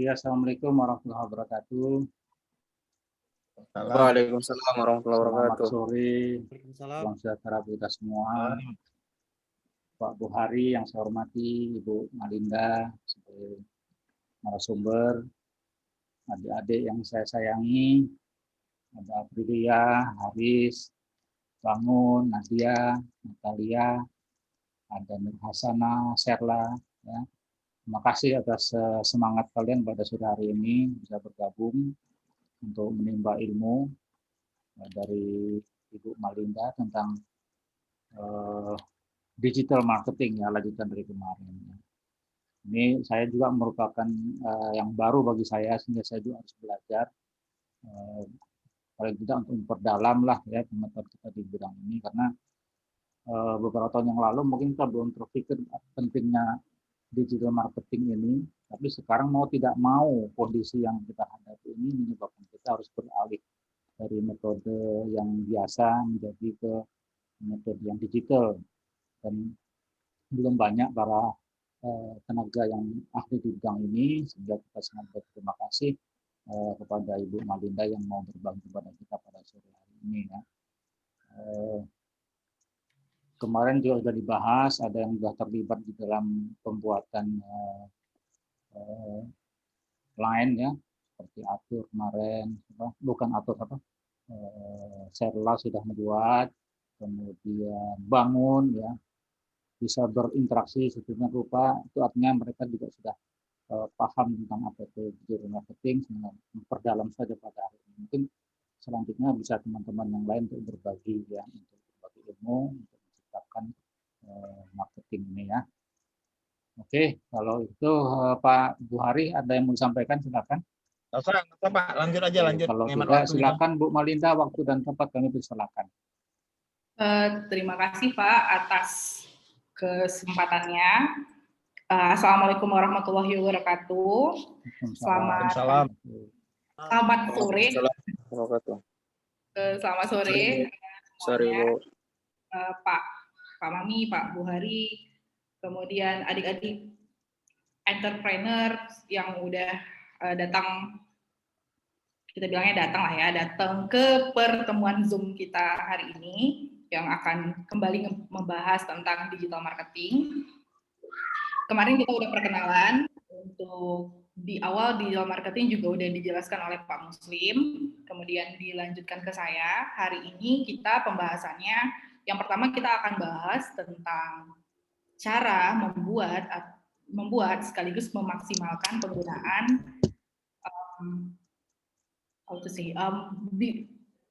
Ya, Assalamualaikum warahmatullahi wabarakatuh. Waalaikumsalam warahmatullahi Selamat wabarakatuh. sore, salam sejahtera kita semua. Pak Buhari yang saya hormati, Ibu Malinda sebagai narasumber, adik-adik yang saya sayangi, ada Aprilia, Haris, Bangun, Nadia, Natalia, ada Nur Hasana, Serla. Ya. Terima kasih atas semangat kalian pada sore hari ini bisa bergabung untuk menimba ilmu dari Ibu Malinda tentang digital marketing ya, lanjutan dari kemarin. Ini saya juga merupakan yang baru bagi saya, sehingga saya juga harus belajar paling tidak untuk memperdalam lah ya pengetahuan kita di bidang ini, karena beberapa tahun yang lalu mungkin kita belum terpikir pentingnya digital marketing ini, tapi sekarang mau tidak mau kondisi yang kita hadapi ini menyebabkan kita harus beralih dari metode yang biasa menjadi ke metode yang digital, dan belum banyak para tenaga yang ahli di bidang ini, sehingga kita sangat berterima kasih kepada Ibu Malinda yang mau berbagi kepada kita pada sore hari ini ya. Kemarin juga sudah dibahas, ada yang sudah terlibat di dalam pembuatan line ya, seperti Atur kemarin, bukan Atur Serla sudah membuat, kemudian Bangun ya, bisa berinteraksi sedemikian rupa, itu artinya mereka juga sudah paham tentang apa itu digital marketing, memperdalam saja pada hari ini. Mungkin selanjutnya bisa teman-teman yang lain untuk berbagi ya, untuk berbagi ilmu, untuk menciptakan marketing ini ya. Oke, kalau itu Pak Buhari ada yang mau disampaikan, silakan. Pak, lanjut aja. Lanjut. Kalau tidak, silakan Bu Malinda, waktu dan tempat kami persilakan. Terima kasih Pak atas kesempatannya. Assalamualaikum warahmatullahi wabarakatuh. Selamat sore. Selamat sore. Sorry Bu. Pak Mami, Pak Buhari, kemudian adik-adik entrepreneur yang udah datang, kita bilangnya datang lah ya, datang ke pertemuan Zoom kita hari ini yang akan kembali membahas tentang digital marketing. Kemarin kita udah perkenalan, untuk di awal digital marketing juga udah dijelaskan oleh Pak Muslim, kemudian dilanjutkan ke saya. Hari ini kita pembahasannya, yang pertama kita akan bahas tentang cara membuat sekaligus memaksimalkan penggunaan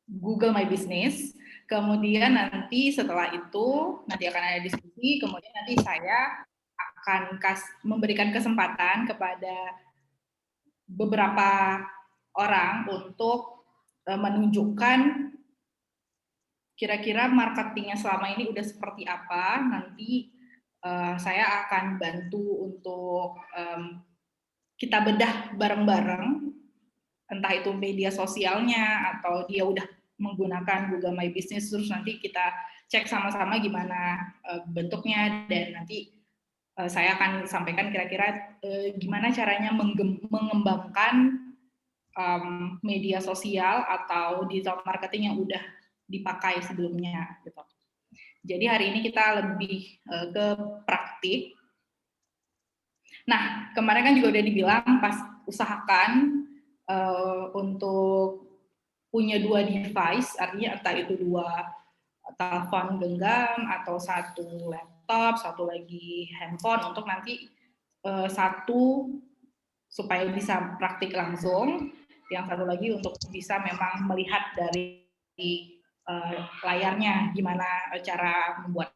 Google My Business. Kemudian nanti setelah itu nanti akan ada diskusi, kemudian nanti saya akan memberikan kesempatan kepada beberapa orang untuk menunjukkan kira-kira marketingnya selama ini udah seperti apa. Nanti saya akan bantu untuk kita bedah bareng-bareng, entah itu media sosialnya atau dia udah menggunakan Google My Business, terus nanti kita cek sama-sama gimana bentuknya, dan nanti saya akan sampaikan kira-kira gimana caranya mengembangkan media sosial atau digital marketing yang udah dipakai sebelumnya gitu. Jadi hari ini kita lebih ke praktik. Nah, kemarin kan juga udah dibilang pas usahakan untuk punya 2 device, artinya entah itu 2 telepon genggam atau 1 laptop, 1 lagi handphone, untuk nanti 1 supaya bisa praktik langsung, yang 1 lagi untuk bisa memang melihat dari layarnya gimana cara membuat.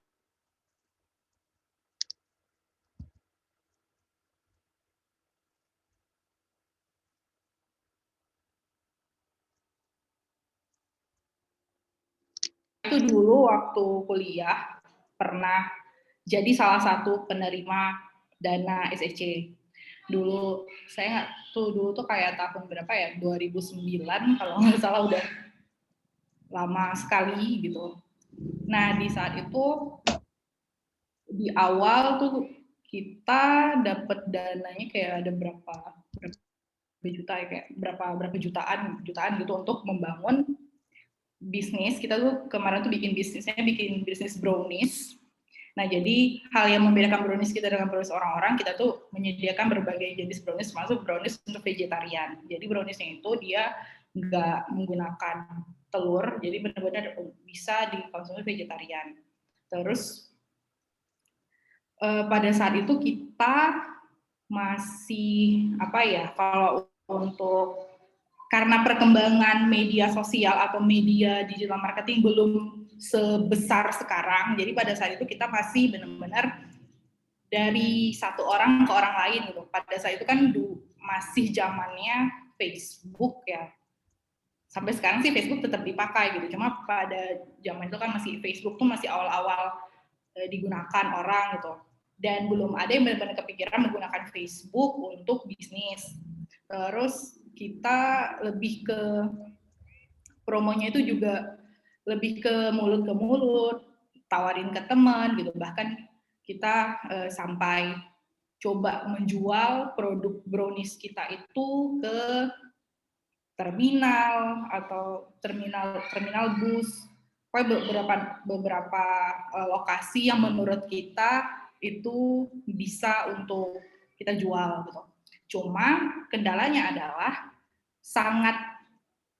Itu dulu waktu kuliah pernah jadi salah satu penerima dana SEC. Dulu saya dulu tuh kayak tahun berapa ya, 2009 kalau nggak salah, udah lama sekali gitu. Nah, di saat itu di awal tuh kita dapat dananya kayak ada berapa juta ya, kayak berapa jutaan gitu untuk membangun bisnis. Kita tuh kemarin tuh bikin bisnis brownies. Nah, jadi hal yang membedakan brownies kita dengan brownies orang-orang, kita tuh menyediakan berbagai jenis brownies, termasuk brownies untuk vegetarian. Jadi browniesnya itu dia nggak menggunakan telur, jadi benar-benar bisa dikonsumsi vegetarian. Terus pada saat itu kita masih kalau untuk karena perkembangan media sosial atau media digital marketing belum sebesar sekarang, jadi pada saat itu kita masih benar-benar dari satu orang ke orang lain gitu. Pada saat itu kan masih zamannya Facebook ya. Sampai sekarang sih Facebook tetap dipakai gitu. Cuma pada zaman itu kan masih Facebook tuh masih awal-awal digunakan orang gitu. Dan belum ada yang benar-benar kepikiran menggunakan Facebook untuk bisnis. Terus kita lebih ke promonya itu juga lebih ke mulut, tawarin ke teman gitu. Bahkan kita sampai coba menjual produk brownies kita itu ke terminal atau terminal bus. Beberapa lokasi yang menurut kita itu bisa untuk kita jual gitu. Cuma kendalanya adalah sangat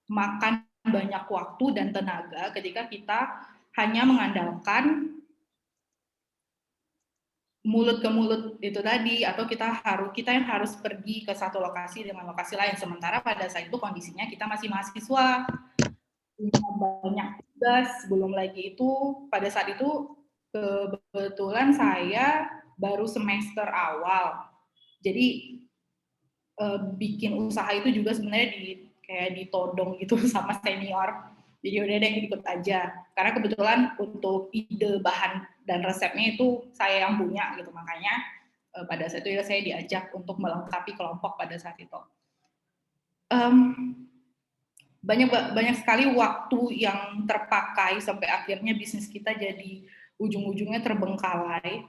makan banyak waktu dan tenaga ketika kita hanya mengandalkan mulut ke mulut itu tadi, atau kita yang harus pergi ke satu lokasi dengan lokasi lain. Sementara pada saat itu kondisinya kita masih mahasiswa, punya banyak tugas, belum lagi itu pada saat itu kebetulan saya baru semester awal. Jadi bikin usaha itu juga sebenarnya kayak ditodong gitu sama senior. Jadi udah deh ikut aja. Karena kebetulan untuk ide bahan dan resepnya itu saya yang punya gitu. Makanya pada saat itu saya diajak untuk melengkapi kelompok pada saat itu. Banyak sekali waktu yang terpakai sampai akhirnya bisnis kita jadi ujung-ujungnya terbengkalai.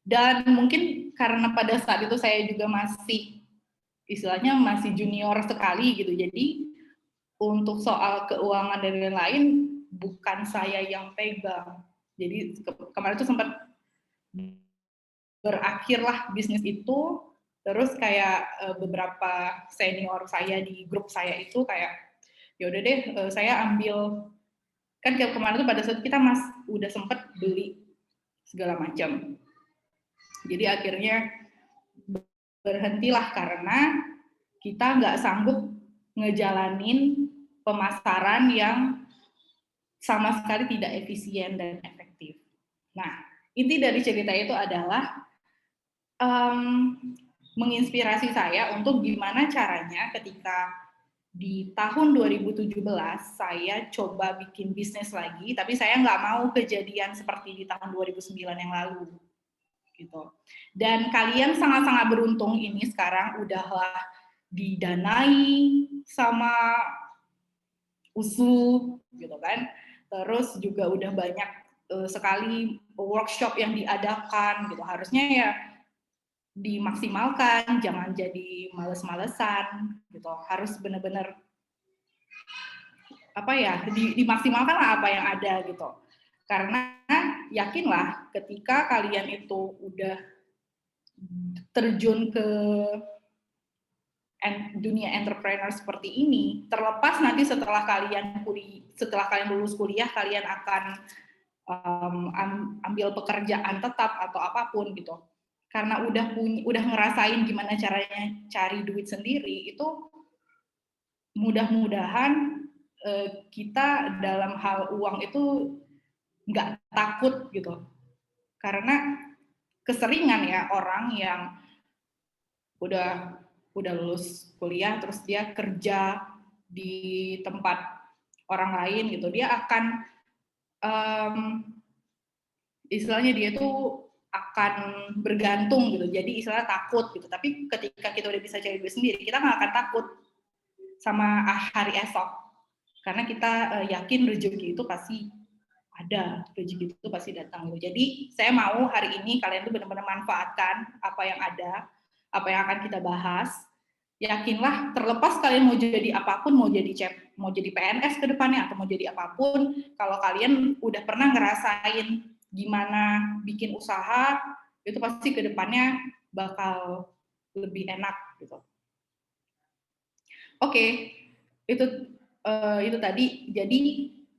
Dan mungkin karena pada saat itu saya juga masih istilahnya masih junior sekali gitu. Jadi untuk soal keuangan dan lain-lain bukan saya yang pegang. Jadi kemarin itu sempat berakhirlah bisnis itu, terus kayak beberapa senior saya di grup saya itu kayak ya udah deh saya ambil, kan kemarin tuh pada saat kita udah sempet beli segala macam. Jadi akhirnya berhentilah karena kita nggak sanggup ngejalanin pemasaran yang sama sekali tidak efisien dan efektif. Nah, inti dari cerita itu adalah menginspirasi saya untuk gimana caranya ketika di tahun 2017 saya coba bikin bisnis lagi, tapi saya nggak mau kejadian seperti di tahun 2009 yang lalu. Gitu. Dan kalian sangat-sangat beruntung ini sekarang udahlah didanai sama USU gitu kan. Terus juga udah banyak sekali workshop yang diadakan gitu. Harusnya ya dimaksimalkan, jangan jadi males-malesan gitu. Harus benar-benar dimaksimalkan lah apa yang ada gitu. Karena yakinlah ketika kalian itu udah terjun ke dunia entrepreneur seperti ini, terlepas nanti setelah kalian lulus kuliah kalian akan ambil pekerjaan tetap atau apapun gitu. Karena udah ngerasain gimana caranya cari duit sendiri, itu mudah-mudahan kita dalam hal uang itu nggak takut gitu. Karena keseringan ya orang yang udah lulus kuliah terus dia kerja di tempat orang lain gitu, dia akan istilahnya dia tuh akan bergantung gitu, jadi istilahnya takut gitu. Tapi ketika kita udah bisa cari duit sendiri, kita nggak akan takut sama hari esok, karena kita yakin rezeki itu pasti ada, rezeki itu pasti datang gitu. Jadi saya mau hari ini kalian tuh benar-benar manfaatkan apa yang ada, apa yang akan kita bahas, yakinlah terlepas kalian mau jadi apapun, mau jadi PNS ke depannya atau mau jadi apapun, kalau kalian udah pernah ngerasain gimana bikin usaha, itu pasti ke depannya bakal lebih enak gitu. Oke, itu tadi. Jadi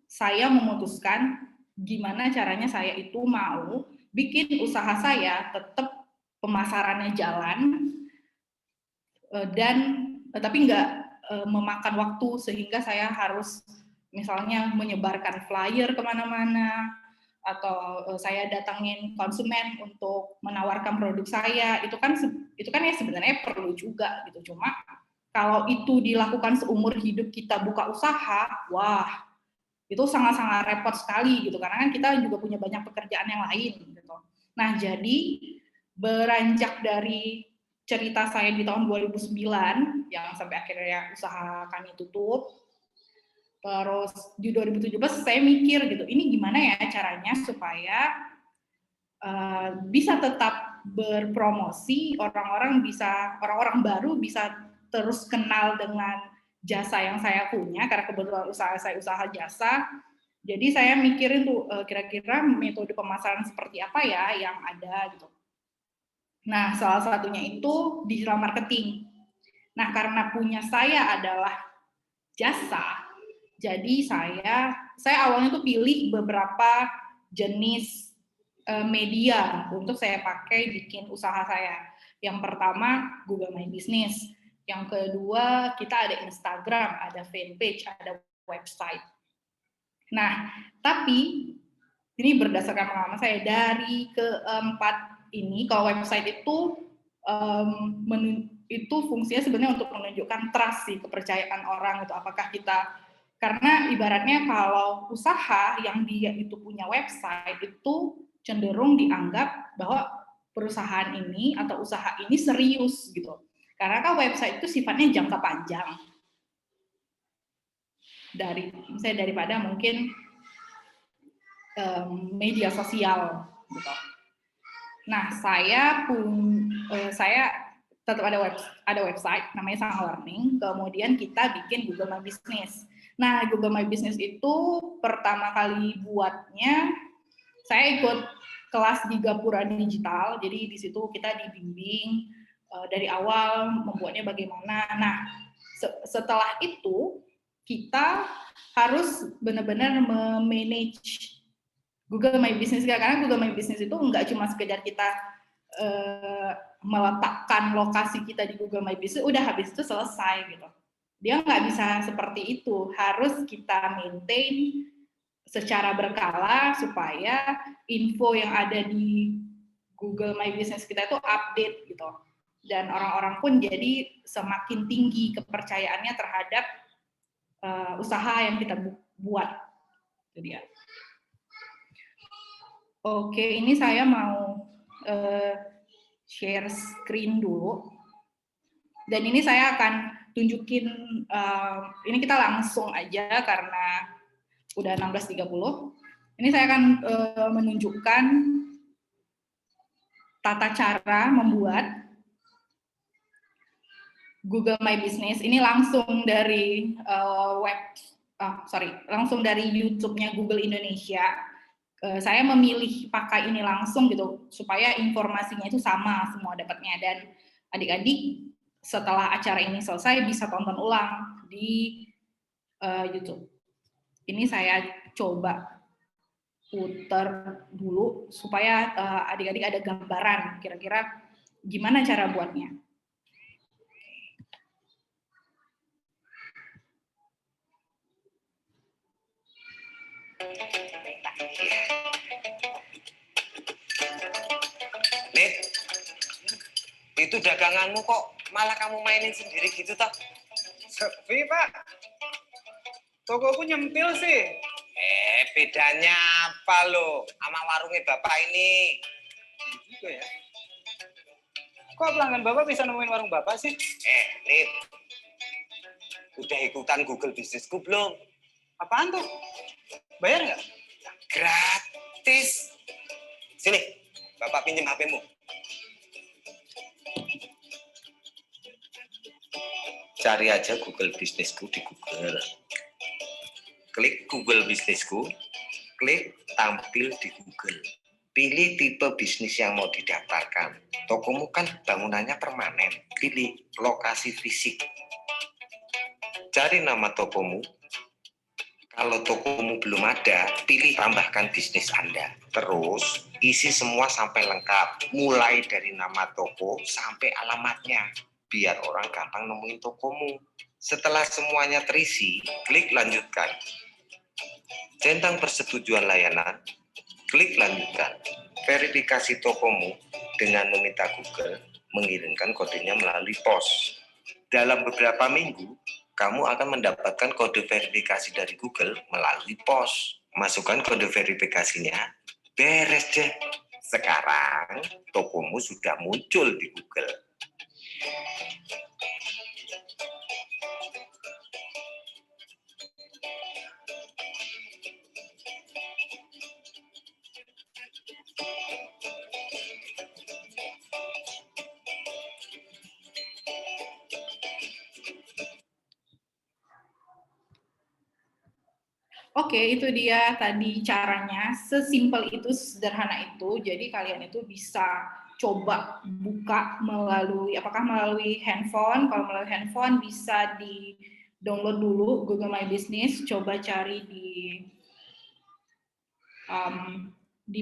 saya memutuskan gimana caranya saya itu mau bikin usaha saya tetap pemasarannya jalan, dan tapi nggak memakan waktu sehingga saya harus misalnya menyebarkan flyer kemana-mana atau saya datangin konsumen untuk menawarkan produk saya. Itu kan ya sebenarnya perlu juga gitu. Cuma kalau itu dilakukan seumur hidup kita buka usaha, wah itu sangat-sangat repot sekali gitu, karena kan kita juga punya banyak pekerjaan yang lain gitu. Nah, jadi beranjak dari cerita saya di tahun 2009 yang sampai akhirnya usaha kami tutup, terus di 2017 saya mikir gitu, ini gimana ya caranya supaya bisa tetap berpromosi, orang-orang baru bisa terus kenal dengan jasa yang saya punya, karena kebetulan usaha saya usaha jasa. Jadi saya mikirin tuh kira-kira metode pemasaran seperti apa ya yang ada gitu. Nah, salah satunya itu digital marketing. Nah, karena punya saya adalah jasa, jadi saya awalnya tuh pilih beberapa jenis media untuk saya pakai bikin usaha saya. Yang pertama Google My Business, yang kedua kita ada Instagram, ada fanpage, ada website. Nah, tapi ini berdasarkan pengalaman saya dari keempat ini, kalau website itu itu fungsinya sebenarnya untuk menunjukkan trust sih, kepercayaan orang itu, apakah kita, karena ibaratnya kalau usaha yang dia itu punya website itu cenderung dianggap bahwa perusahaan ini atau usaha ini serius gitu. Karena kan website itu sifatnya jangka panjang. Misalnya daripada mungkin media sosial gitu. Nah, saya tetap ada website namanya Sang Learning, kemudian kita bikin Google My Business. Nah, Google My Business itu pertama kali buatnya saya ikut kelas di Gapura Digital, jadi di situ kita dibimbing dari awal membuatnya bagaimana. Nah, setelah itu kita harus benar-benar memanage Google My Business, karena Google My Business itu nggak cuma sekedar kita meletakkan lokasi kita di Google My Business, udah habis itu selesai gitu. Dia nggak bisa seperti itu, harus kita maintain secara berkala supaya info yang ada di Google My Business kita itu update gitu. Dan orang-orang pun jadi semakin tinggi kepercayaannya terhadap usaha yang kita buat. Itu dia. Oke, ini saya mau share screen dulu. Dan ini saya akan tunjukin, ini kita langsung aja karena udah 16.30. Ini saya akan menunjukkan tata cara membuat Google My Business. Ini langsung dari langsung dari YouTube-nya Google Indonesia. Saya memilih pakai ini langsung gitu supaya informasinya itu sama semua dapatnya, dan adik-adik setelah acara ini selesai bisa tonton ulang di YouTube. Ini saya coba putar dulu supaya adik-adik ada gambaran kira-kira gimana cara buatnya. Lid, itu daganganmu kok malah kamu mainin sendiri gitu tak? Sepi, Pak. Tokoku nyempil sih. Bedanya apa lo sama warungnya Bapak ini? Juga ya. Kok pelanggan Bapak bisa nemuin warung Bapak sih? Lid, udah ikutan Google Bisnisku belum? Apaan tuh? Bayar nggak? Gratis. Sini, Bapak pinjem HP-mu. Cari aja Google Bisnisku di Google. Klik Google Bisnisku, klik tampil di Google. Pilih tipe bisnis yang mau didaftarkan. Tokomu kan bangunannya permanen. Pilih lokasi fisik. Cari nama tokomu. Kalau tokomu belum ada, pilih tambahkan bisnis Anda. Terus, isi semua sampai lengkap. Mulai dari nama toko sampai alamatnya. Biar orang gampang nemuin tokomu. Setelah semuanya terisi, klik lanjutkan. Centang persetujuan layanan, klik lanjutkan. Verifikasi tokomu dengan meminta Google mengirimkan kodenya melalui pos. Dalam beberapa minggu, kamu akan mendapatkan kode verifikasi dari Google melalui pos. Masukkan kode verifikasinya, beres deh. Sekarang tokomu sudah muncul di Google. Oke, itu dia tadi caranya. Sesimpel itu, sederhana itu. Jadi kalian itu bisa coba buka melalui, apakah melalui handphone? Kalau melalui handphone bisa di-download dulu Google My Business. Coba cari di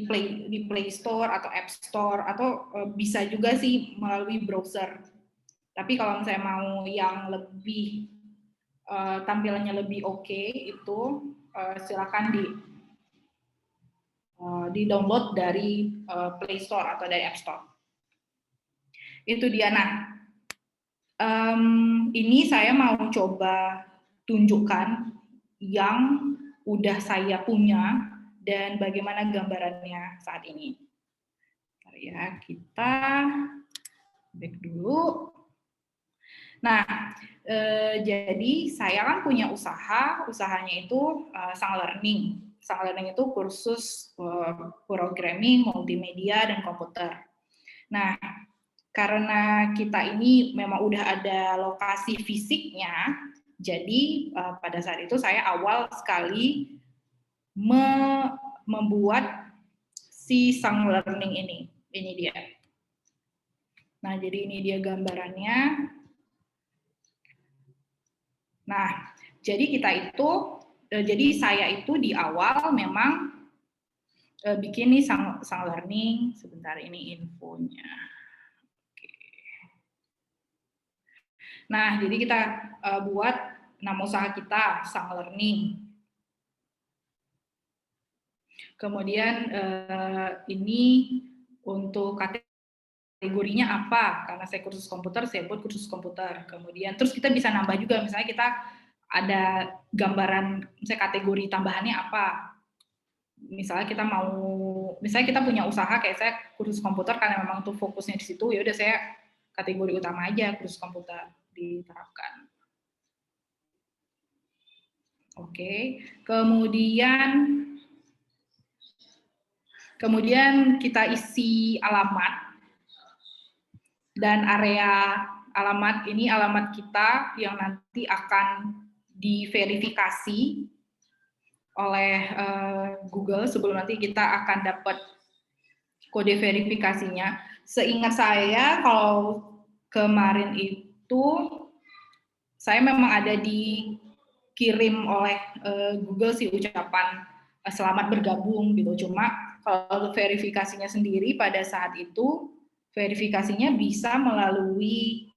Play Store atau App Store, atau bisa juga sih melalui browser. Tapi kalau misalnya mau yang lebih tampilannya lebih oke, itu silakan di download dari Play Store atau dari App Store. Itu dia. Nah, ini saya mau coba tunjukkan yang udah saya punya dan bagaimana gambarannya saat ini. Bentar ya, kita back dulu. Nah, jadi saya kan punya usahanya itu Sang Learning. Sang Learning itu kursus programming, multimedia, dan komputer. Nah, karena kita ini memang udah ada lokasi fisiknya, jadi pada saat itu saya awal sekali membuat si Sang Learning ini. Ini dia. Nah, jadi ini dia gambarannya. Nah, jadi saya itu di awal memang bikin nih Sang Learning. Sebentar, ini infonya. Oke. Nah, jadi kita buat nama usaha kita Sang Learning. Kemudian ini untuk kategorinya apa? Karena saya kursus komputer, saya buat kursus komputer. Kemudian terus kita bisa nambah juga, misalnya kita ada gambaran, misalnya kategori tambahannya apa. Misalnya kita punya usaha kayak saya kursus komputer, karena memang tuh fokusnya di situ, ya udah saya kategori utama aja kursus komputer diterapkan. Oke. Kemudian kita isi alamat. Dan area alamat ini alamat kita yang nanti akan diverifikasi oleh Google sebelum nanti kita akan dapat kode verifikasinya. Seingat saya kalau kemarin itu saya memang ada dikirim oleh Google sih ucapan selamat bergabung gitu. Cuma kalau verifikasinya sendiri pada saat itu verifikasinya bisa melalui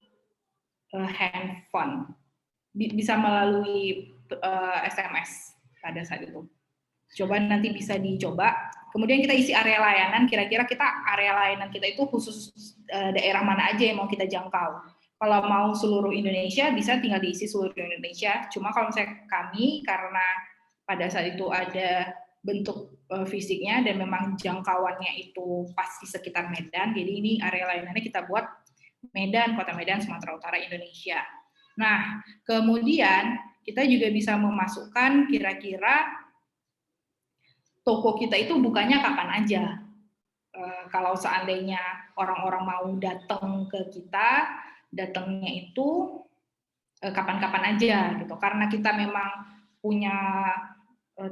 handphone, bisa melalui SMS pada saat itu. Coba nanti bisa dicoba. Kemudian kita isi area layanan, kira-kira area layanan kita itu khusus daerah mana aja yang mau kita jangkau. Kalau mau seluruh Indonesia, bisa tinggal diisi seluruh Indonesia. Cuma kalau misalnya kami, karena pada saat itu ada bentuk fisiknya dan memang jangkauannya itu pasti sekitar Medan, jadi ini area layanannya kita buat Medan, Kota Medan, Sumatera Utara, Indonesia. Nah, kemudian kita juga bisa memasukkan kira-kira toko kita itu bukanya kapan aja. Kalau seandainya orang-orang mau datang ke kita, datangnya itu kapan-kapan aja gitu. Karena kita memang punya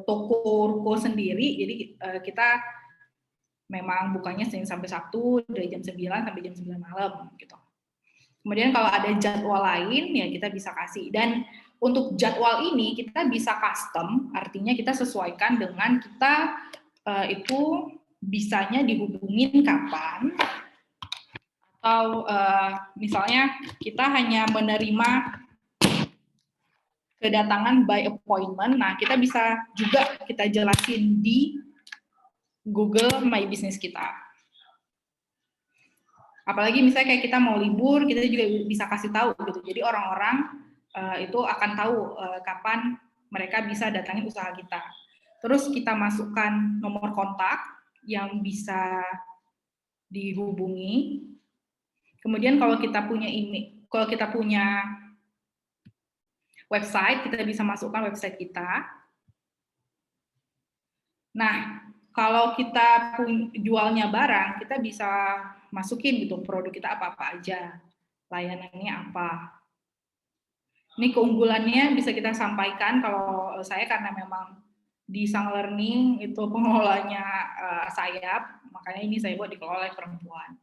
toko ruko sendiri, jadi kita memang bukanya Senin sampai Sabtu dari jam 9 sampai jam 9 malam gitu. Kemudian kalau ada jadwal lain ya kita bisa kasih. Dan untuk jadwal ini kita bisa custom, artinya kita sesuaikan dengan kita itu bisanya dihubungin kapan, atau misalnya kita hanya menerima kedatangan by appointment. Nah, kita bisa juga kita jelasin di Google My Business kita. Apalagi misalnya kayak kita mau libur, kita juga bisa kasih tahu gitu. Jadi orang-orang itu akan tahu kapan mereka bisa datangin usaha kita. Terus kita masukkan nomor kontak yang bisa dihubungi. Kemudian kalau kita punya website, kita bisa masukkan website kita. Nah, kalau kita jualnya barang, kita bisa masukin gitu produk kita apa-apa aja, layanannya apa. Ini keunggulannya bisa kita sampaikan. Kalau saya karena memang di Sang Learning itu pengelolanya saya, makanya ini saya buat dikelola oleh perempuan.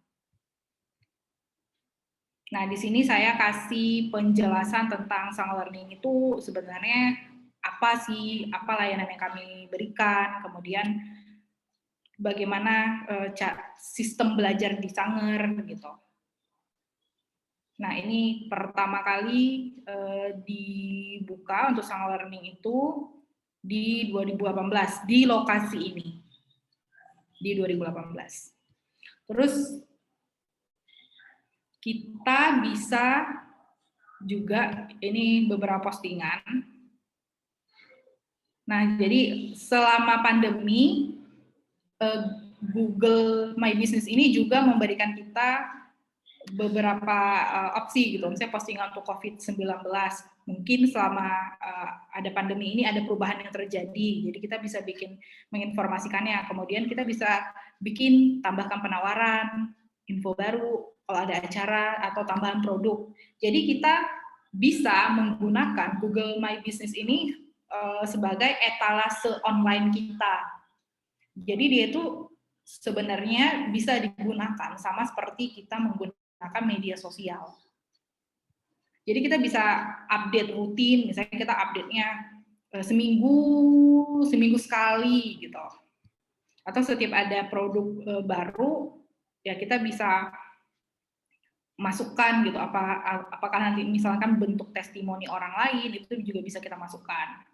Nah, di sini saya kasih penjelasan tentang Sang Learning itu sebenarnya apa sih, apa layanan yang kami berikan, kemudian bagaimana sistem belajar di Sanger gitu. Nah, ini pertama kali dibuka untuk Sang Learning itu di 2018 di lokasi ini. Di 2018. Terus kita bisa juga ini beberapa postingan. Nah, jadi selama pandemi Google My Business ini juga memberikan kita beberapa opsi gitu, misalnya postingan untuk COVID-19. Mungkin selama ada pandemi ini ada perubahan yang terjadi, jadi kita bisa menginformasikannya. Kemudian kita bisa tambahkan penawaran, info baru, kalau ada acara atau tambahan produk. Jadi kita bisa menggunakan Google My Business ini sebagai etalase online kita. Jadi dia itu sebenarnya bisa digunakan sama seperti kita menggunakan media sosial. Jadi kita bisa update rutin, misalnya kita update-nya seminggu sekali gitu. Atau setiap ada produk baru, ya kita bisa masukkan gitu, apakah nanti misalkan bentuk testimoni orang lain, itu juga bisa kita masukkan.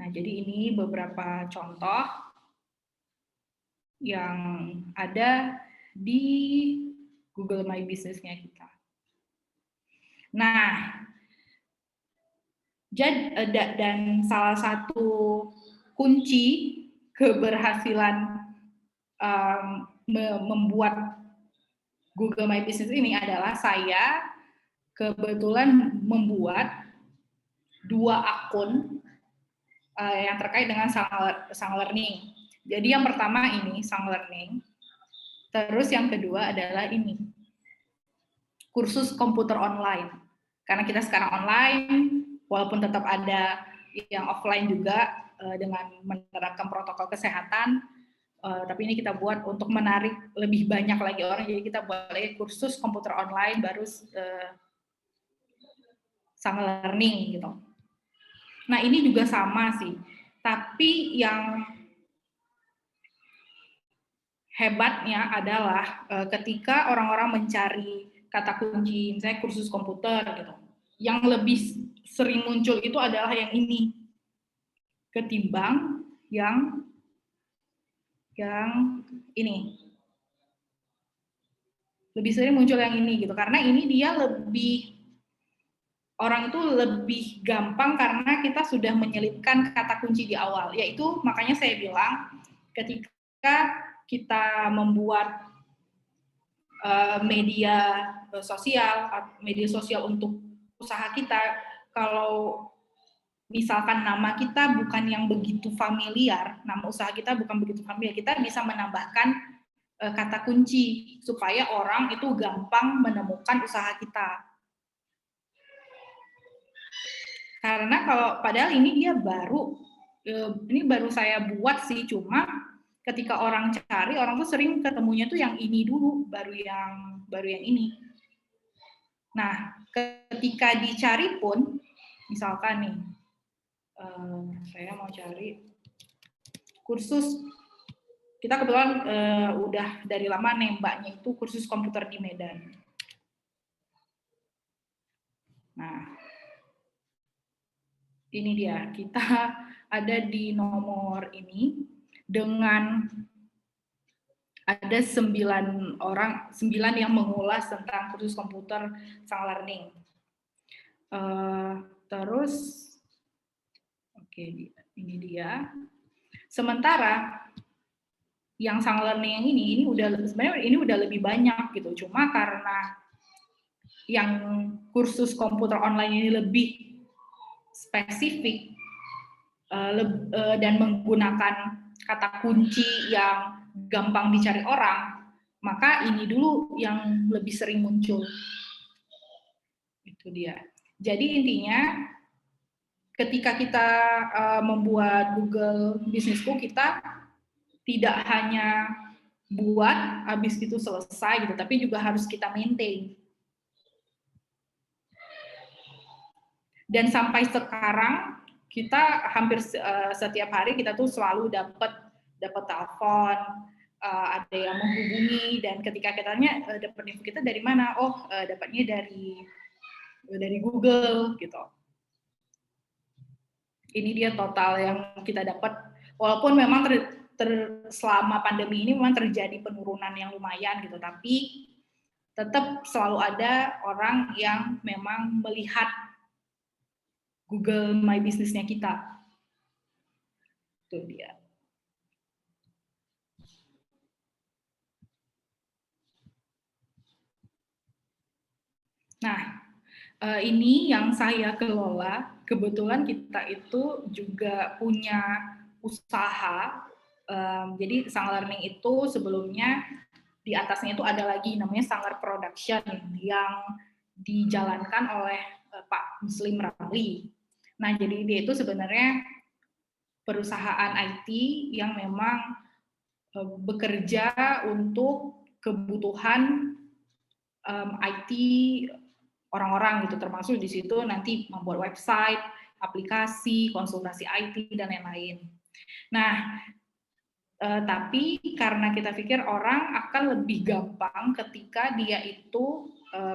Nah, jadi ini beberapa contoh yang ada di Google My Business-nya kita. Nah, dan salah satu kunci keberhasilan membuat Google My Business ini adalah saya kebetulan membuat 2 akun yang terkait dengan Sang Learning. Jadi yang pertama ini Sang Learning, terus yang kedua adalah ini kursus komputer online. Karena kita sekarang online, walaupun tetap ada yang offline juga dengan menerapkan protokol kesehatan, tapi ini kita buat untuk menarik lebih banyak lagi orang. Jadi kita buat lagi kursus komputer online baru Sang Learning gitu. Nah, ini juga sama sih. Tapi yang hebatnya adalah ketika orang-orang mencari kata kunci, misalnya kursus komputer gitu, yang lebih sering muncul itu adalah yang ini ketimbang yang ini. Lebih sering muncul yang ini gitu, karena ini dia orang itu lebih gampang karena kita sudah menyelipkan kata kunci di awal, yaitu makanya saya bilang ketika kita membuat media sosial untuk usaha kita, kalau misalkan nama kita bukan yang begitu familiar, nama usaha kita bukan begitu familiar, kita bisa menambahkan kata kunci supaya orang itu gampang menemukan usaha kita. Karena padahal ini dia baru saya buat sih, cuma ketika orang cari, orang tuh sering ketemunya tuh yang ini dulu, baru yang ini. Nah, ketika dicari pun, misalkan nih, saya mau cari kursus, kita kebetulan udah dari lama nembaknya itu kursus komputer di Medan. Nah, ini dia, kita ada di nomor ini dengan ada 9 yang mengulas tentang kursus komputer Sang Learning. Terus, oke, ini dia. Sementara yang Sang Learning yang ini udah lebih banyak gitu. Cuma karena yang kursus komputer online ini lebih spesifik dan menggunakan kata kunci yang gampang dicari orang, maka ini dulu yang lebih sering muncul. Itu dia. Jadi intinya ketika kita membuat Google Business School, kita tidak hanya buat habis itu selesai gitu, tapi juga harus kita maintain. Dan sampai sekarang kita hampir setiap hari kita tuh selalu dapat telepon, ada yang menghubungi, dan ketika kita tanya dapat info kita dari mana, dapatnya dari Google gitu. Ini dia total yang kita dapat, walaupun memang selama pandemi ini memang terjadi penurunan yang lumayan gitu, tapi tetap selalu ada orang yang memang melihat Google My Business-nya kita. Itu dia. Nah, ini yang saya kelola. Kebetulan kita itu juga punya usaha. Jadi Sang Learning itu sebelumnya di atasnya itu ada lagi namanya Sanggar Production yang dijalankan oleh Pak Muslim Ramli. Nah, jadi dia itu sebenarnya perusahaan IT yang memang bekerja untuk kebutuhan IT orang-orang gitu, termasuk di situ nanti membuat website, aplikasi, konsultasi IT, dan lain-lain. Nah, tapi karena kita pikir orang akan lebih gampang ketika dia itu,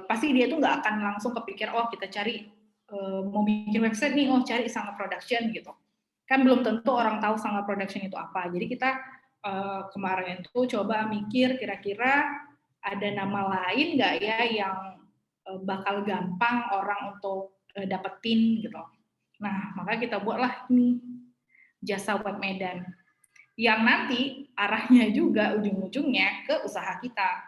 pasti dia itu nggak akan langsung kepikir, kita cari mau bikin website nih, cari Sanggar Production gitu. Kan belum tentu orang tahu Sanggar Production itu apa. Jadi kita kemarin itu coba mikir kira-kira ada nama lain nggak ya yang bakal gampang orang untuk dapetin gitu. Nah, maka kita buatlah ini Jasa Web Medan, yang nanti arahnya juga ujung-ujungnya ke usaha kita.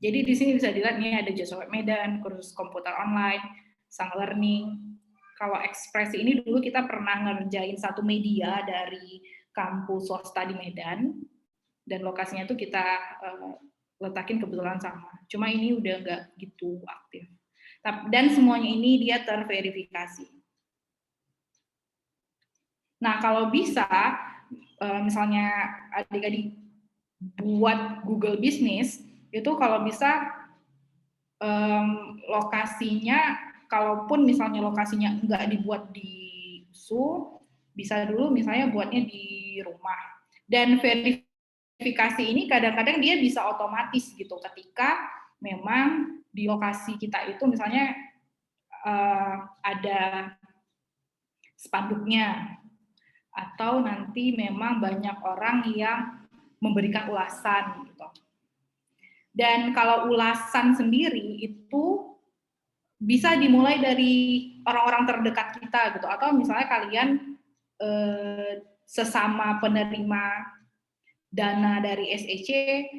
Jadi di sini bisa dilihat nih ada Jasa Web Medan, kursus komputer online, Sang Learning. Kalau Ekspresi ini dulu kita pernah ngerjain satu media dari kampus swasta di Medan, dan lokasinya tuh kita letakin kebetulan sama. Cuma ini udah nggak gitu aktif. Dan semuanya ini dia terverifikasi. Nah, kalau bisa, misalnya adik-adik buat Google Business, itu kalau bisa lokasinya, kalaupun misalnya lokasinya nggak dibuat di SU, bisa dulu misalnya buatnya di rumah. Dan verifikasi ini kadang-kadang dia bisa otomatis gitu, ketika memang di lokasi kita itu misalnya ada spanduknya, atau nanti memang banyak orang yang memberikan ulasan gitu. Dan kalau ulasan sendiri itu bisa dimulai dari orang-orang terdekat kita gitu, atau misalnya kalian sesama penerima dana dari SEC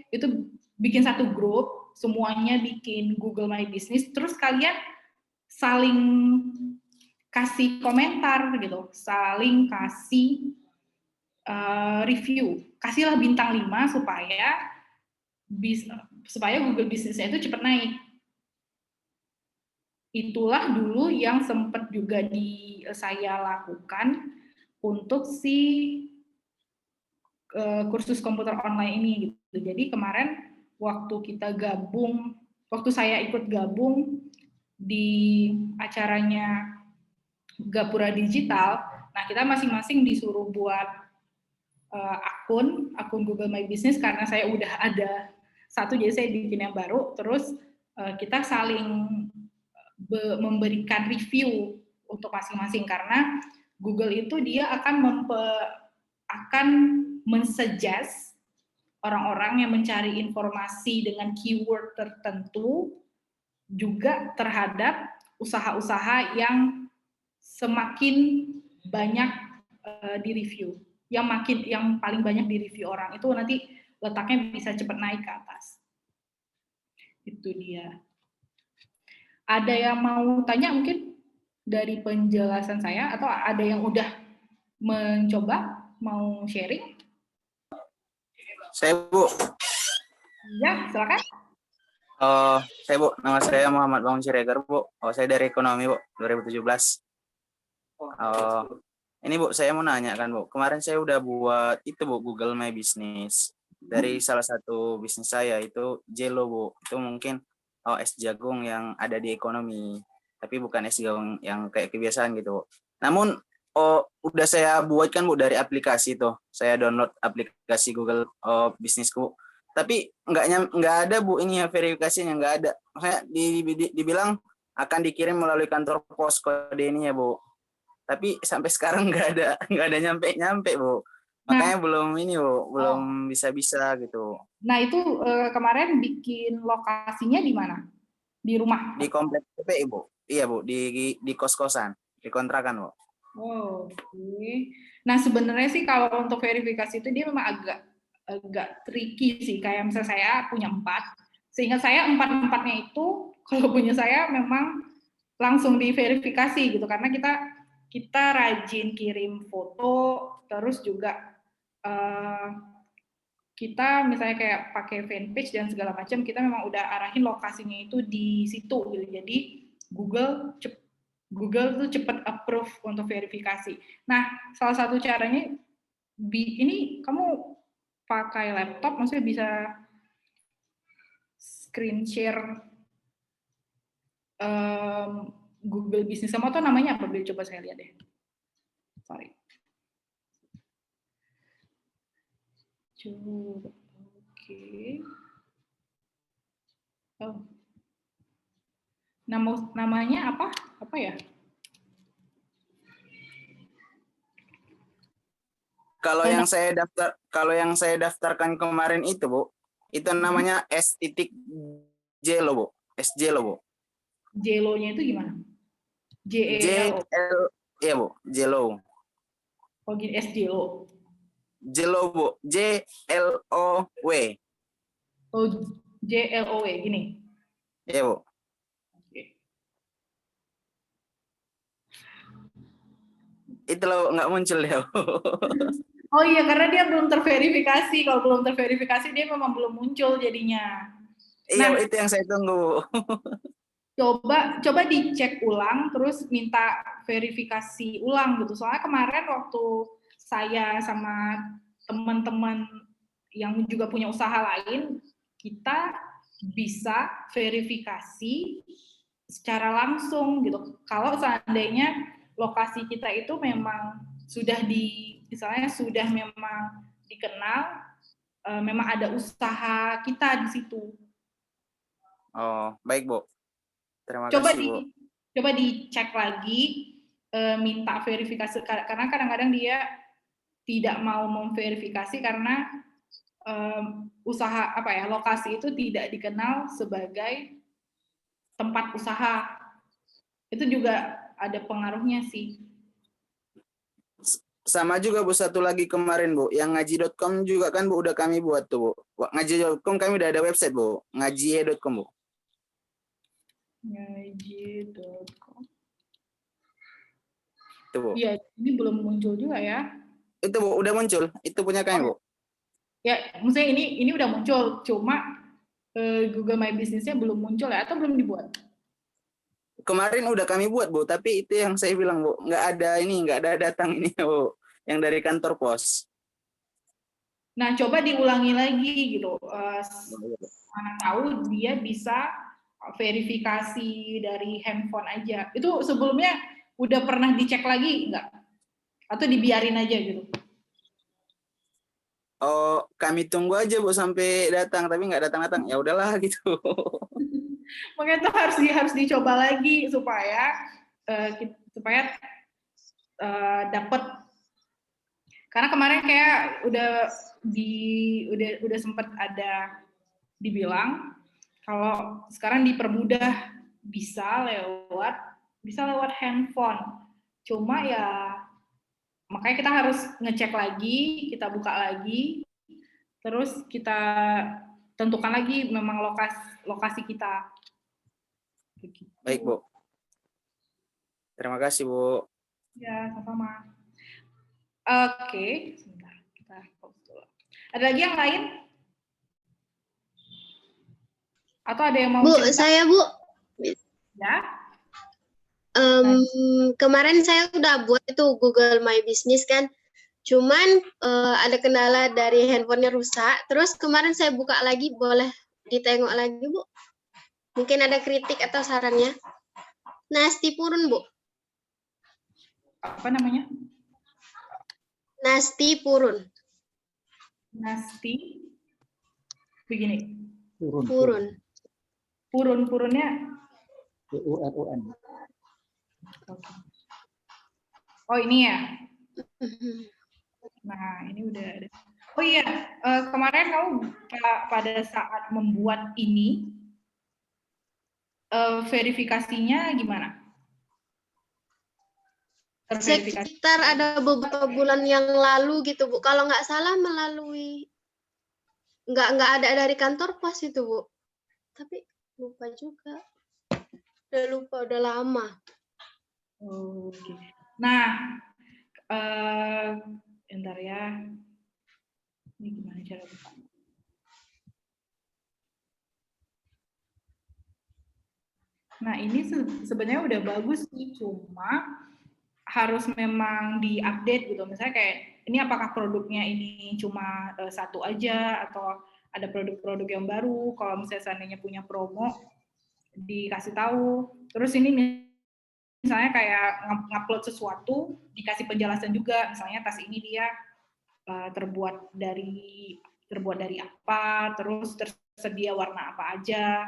itu bikin satu grup, semuanya bikin Google My Business, terus kalian saling kasih komentar gitu, saling kasih review, kasihlah bintang 5 supaya Google Business-nya itu cepat naik. itulah dulu yang sempat juga saya lakukan untuk si kursus komputer online ini gitu. Jadi kemarin waktu saya ikut gabung di acaranya Gapura Digital, nah kita masing-masing disuruh buat akun Google My Business karena saya udah ada satu, jadi saya bikin yang baru, terus kita saling memberikan review untuk masing-masing karena Google itu dia akan mensuggest orang-orang yang mencari informasi dengan keyword tertentu juga terhadap usaha-usaha yang semakin banyak di-review, yang paling banyak di-review orang itu nanti letaknya bisa cepat naik ke atas. Itu dia. Ada yang mau tanya mungkin dari penjelasan saya atau ada yang udah mencoba mau sharing? Saya Bu. Ya, silakan. Saya Bu, nama saya Muhammad Bangun Siregar Bu. Saya dari Ekonomi Bu, 2017. Ini Bu, saya mau nanya kan Bu. Kemarin saya udah buat itu Bu, Google My Business. Dari salah satu bisnis saya itu Jelo Bu. Itu mungkin es jagung yang ada di Ekonomi. Tapi bukan es jagung yang kayak kebiasaan gitu Bu. Namun udah saya buat kan Bu dari aplikasi tuh. Saya download aplikasi Google Bisnisku. Tapi nggak ada Bu ini ya, verifikasinya nggak ada. Makanya dibilang akan dikirim melalui kantor pos kode ini ya Bu. Tapi sampai sekarang nggak ada nyampe Bu. Makanya belum ini Bu, belum bisa gitu. Nah itu kemarin bikin lokasinya di mana? Di rumah? Di komplek TPI Bu. Iya Bu, di kos-kosan, di kontrakan Bu. Oh, oke. Nah sebenarnya sih kalau untuk verifikasi itu dia memang agak tricky sih. Kayak misalnya saya punya 4, sehingga saya 4-4-nya itu kalau punya saya memang langsung diverifikasi gitu karena kita rajin kirim foto, terus juga kita misalnya kayak pakai fanpage dan segala macam, kita memang udah arahin lokasinya itu di situ gitu. Jadi Google tuh cepat approve untuk verifikasi. Nah, salah satu caranya ini kamu pakai laptop, maksudnya bisa screen share Google Business sama atau namanya apa? Coba saya lihat deh. Sorry. Coba. Oke. Oh. Namanya apa? Apa ya? Kalau yang saya daftarkan kemarin itu Bu, itu namanya S.Jelo Bu. S.Jelo Bu. Jelo-nya itu gimana? Jelo. Iya Bu, Jelo. Oh gini, S.Jelo. Jelo Bu, J-L-O-W. Oh, J-L-O-W, gini. Iya Bu. Oke. Itu loh nggak muncul ya Bu. Oh iya, karena dia belum terverifikasi. Kalau belum terverifikasi, dia memang belum muncul jadinya. Iya, itu yang saya tunggu. Coba dicek ulang, terus minta verifikasi ulang gitu. Soalnya kemarin waktu saya sama teman-teman yang juga punya usaha lain, kita bisa verifikasi secara langsung gitu. Kalau seandainya lokasi kita itu memang misalnya sudah memang dikenal, memang ada usaha kita di situ. Oh, baik Bu. Terima kasih Bu. Coba dicek lagi, minta verifikasi karena kadang-kadang dia tidak mau memverifikasi karena lokasi itu tidak dikenal sebagai tempat usaha. Itu juga ada pengaruhnya sih. Sama juga Bu, satu lagi kemarin Bu, yang ngaji.com juga kan Bu udah kami buat tuh Bu. Ngaji.com kami udah ada website Bu, ngaji.com Bu. Ngaji.com. Itu Bu. Iya, ini belum muncul juga ya. Itu Bu, udah muncul. Itu punya kami Bu. Ya, maksudnya ini udah muncul, cuma Google My Business-nya belum muncul ya, atau belum dibuat? Kemarin udah kami buat, Bu, tapi itu yang saya bilang, Bu, nggak ada datang ini, Bu, yang dari kantor pos. Nah, coba diulangi lagi gitu. Mana tahu dia bisa verifikasi dari handphone aja. Itu sebelumnya udah pernah dicek lagi nggak? Atau dibiarin aja gitu? Oh, kami tunggu aja, Bu, sampai datang, tapi nggak datang-datang. Ya udahlah gitu. Makanya itu harus dicoba lagi supaya dapat. Karena kemarin kayak udah sempat ada dibilang kalau sekarang dipermudah bisa lewat handphone. Cuma ya makanya kita harus ngecek lagi, kita buka lagi, terus kita tentukan lagi memang lokasi kita. Baik, Bu. Terima kasih, Bu. Ya, sama-sama. Oke, sebentar. Kita pause dulu. Ada lagi yang lain? Atau ada yang mau Bu, cerita? saya Bu. Ya. Kemarin saya udah buat itu Google My Business kan. Cuman ada kendala dari handphonenya rusak. Terus kemarin saya buka lagi, boleh ditengok lagi, Bu? Mungkin ada kritik atau sarannya. Nasti Purun, Bu. Apa namanya? Nasti Purun. Nasti. Begini. Purun. Purunnya. PURUN. Oh, ini ya. Nah, ini udah ada. Oh iya, kemarin kamu pada saat membuat ini, verifikasinya gimana? Sekitar ada beberapa bulan yang lalu gitu, Bu. Kalau nggak salah melalui nggak ada dari kantor pos itu, Bu. Tapi lupa juga. Udah lama. Oke. Nah, bentar ya. Ini gimana cara buka? Nah, ini sebenarnya udah bagus sih, cuma harus memang diupdate gitu. Misalnya kayak, ini apakah produknya ini cuma satu aja, atau ada produk-produk yang baru, kalau misalnya seandainya punya promo, dikasih tahu. Terus ini misalnya kayak ngupload sesuatu, dikasih penjelasan juga, misalnya tas ini dia terbuat dari apa, terus tersedia warna apa aja.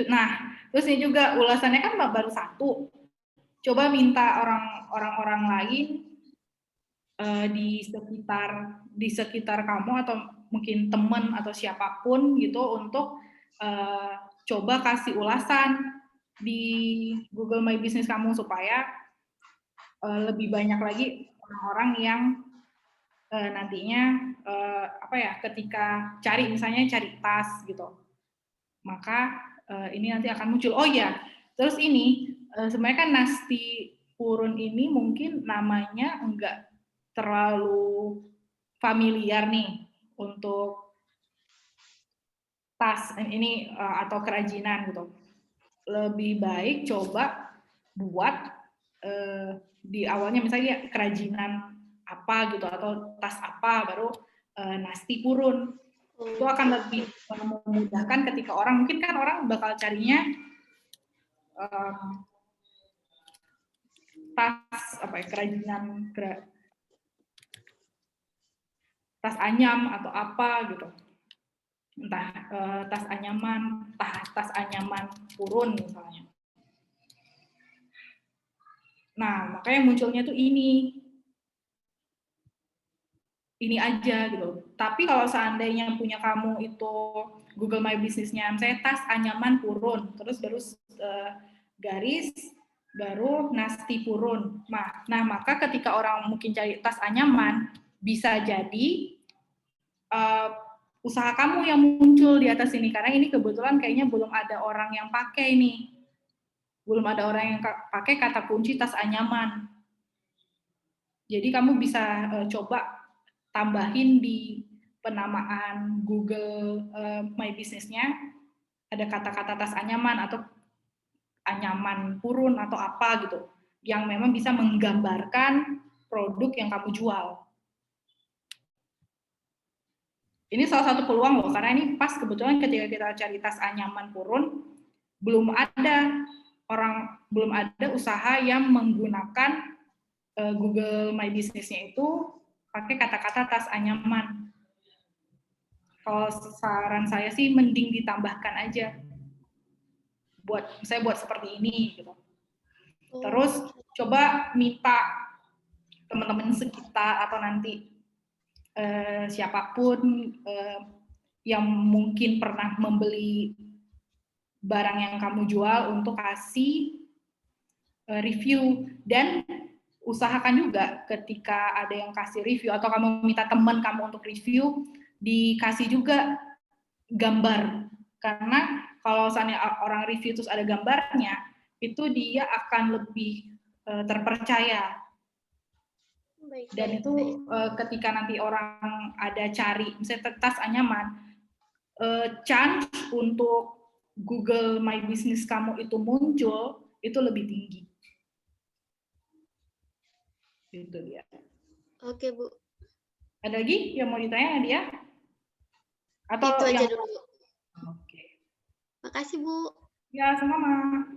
Nah, terus ini juga ulasannya kan baru satu. Coba minta orang-orang lain di sekitar kamu atau mungkin teman atau siapapun gitu untuk coba kasih ulasan di Google My Business kamu supaya lebih banyak lagi orang-orang yang nantinya ketika misalnya cari tas gitu, maka ini nanti akan muncul. Oh ya, terus ini sebenarnya kan Nasti Purun ini mungkin namanya enggak terlalu familiar nih untuk tas ini atau kerajinan gitu. Lebih baik coba buat di awalnya misalnya kerajinan apa gitu atau tas apa, baru Nasti Purun. Itu akan lebih memudahkan ketika orang, mungkin kan orang bakal carinya tas kerajinan tas anyam atau apa gitu, entah tas anyaman Purun misalnya. Nah, makanya munculnya tuh ini aja gitu. Tapi kalau seandainya punya kamu itu Google My Business-nya, misalnya tas anyaman Purun, terus baru garis, baru Nasti Purun. Nah, maka ketika orang mungkin cari tas anyaman, bisa jadi usaha kamu yang muncul di atas ini, karena ini kebetulan kayaknya belum ada orang yang pakai nih. Belum ada orang yang pakai kata kunci tas anyaman. Jadi kamu bisa coba tambahin di penamaan Google My Business-nya ada kata-kata tas anyaman atau anyaman purun atau apa gitu, yang memang bisa menggambarkan produk yang kamu jual. Ini salah satu peluang loh, karena ini pas kebetulan ketika kita cari tas anyaman purun, belum ada usaha yang menggunakan Google My Business-nya itu pakai kata-kata tas anyaman. Kalau saran saya sih mending ditambahkan aja. Saya buat seperti ini gitu. Terus coba minta teman-teman sekitar atau nanti siapapun yang mungkin pernah membeli barang yang kamu jual untuk kasih review, dan usahakan juga ketika ada yang kasih review atau kamu minta teman kamu untuk review, dikasih juga gambar, karena kalau misalnya orang review terus ada gambarnya, itu dia akan lebih terpercaya. Dan itu ketika nanti orang ada cari, misalnya tas anyaman, chance untuk Google My Business kamu itu muncul, itu lebih tinggi. Itu dia. Oke, Bu. Ada lagi yang mau ditanya, Nadia? Atau itu aja yang... dulu. Oke. Makasih, Bu. Ya, sama-sama.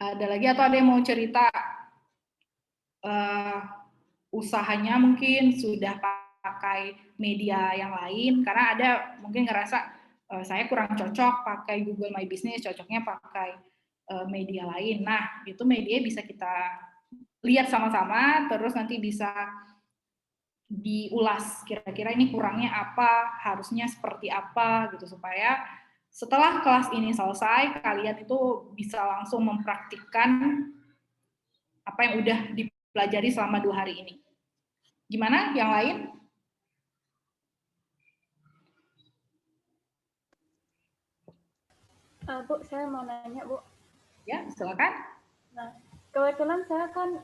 Ada lagi atau ada yang mau cerita usahanya mungkin sudah pakai media yang lain, karena ada mungkin ngerasa saya kurang cocok pakai Google My Business, cocoknya pakai media lain. Nah, itu media bisa kita lihat sama-sama, terus nanti bisa diulas kira-kira ini kurangnya apa, harusnya seperti apa gitu, supaya setelah kelas ini selesai kalian itu bisa langsung mempraktikkan apa yang udah dipelajari selama 2 hari ini. Gimana yang lain? Bu, saya mau nanya, Bu. Ya, silakan. Nah, kebetulan saya kan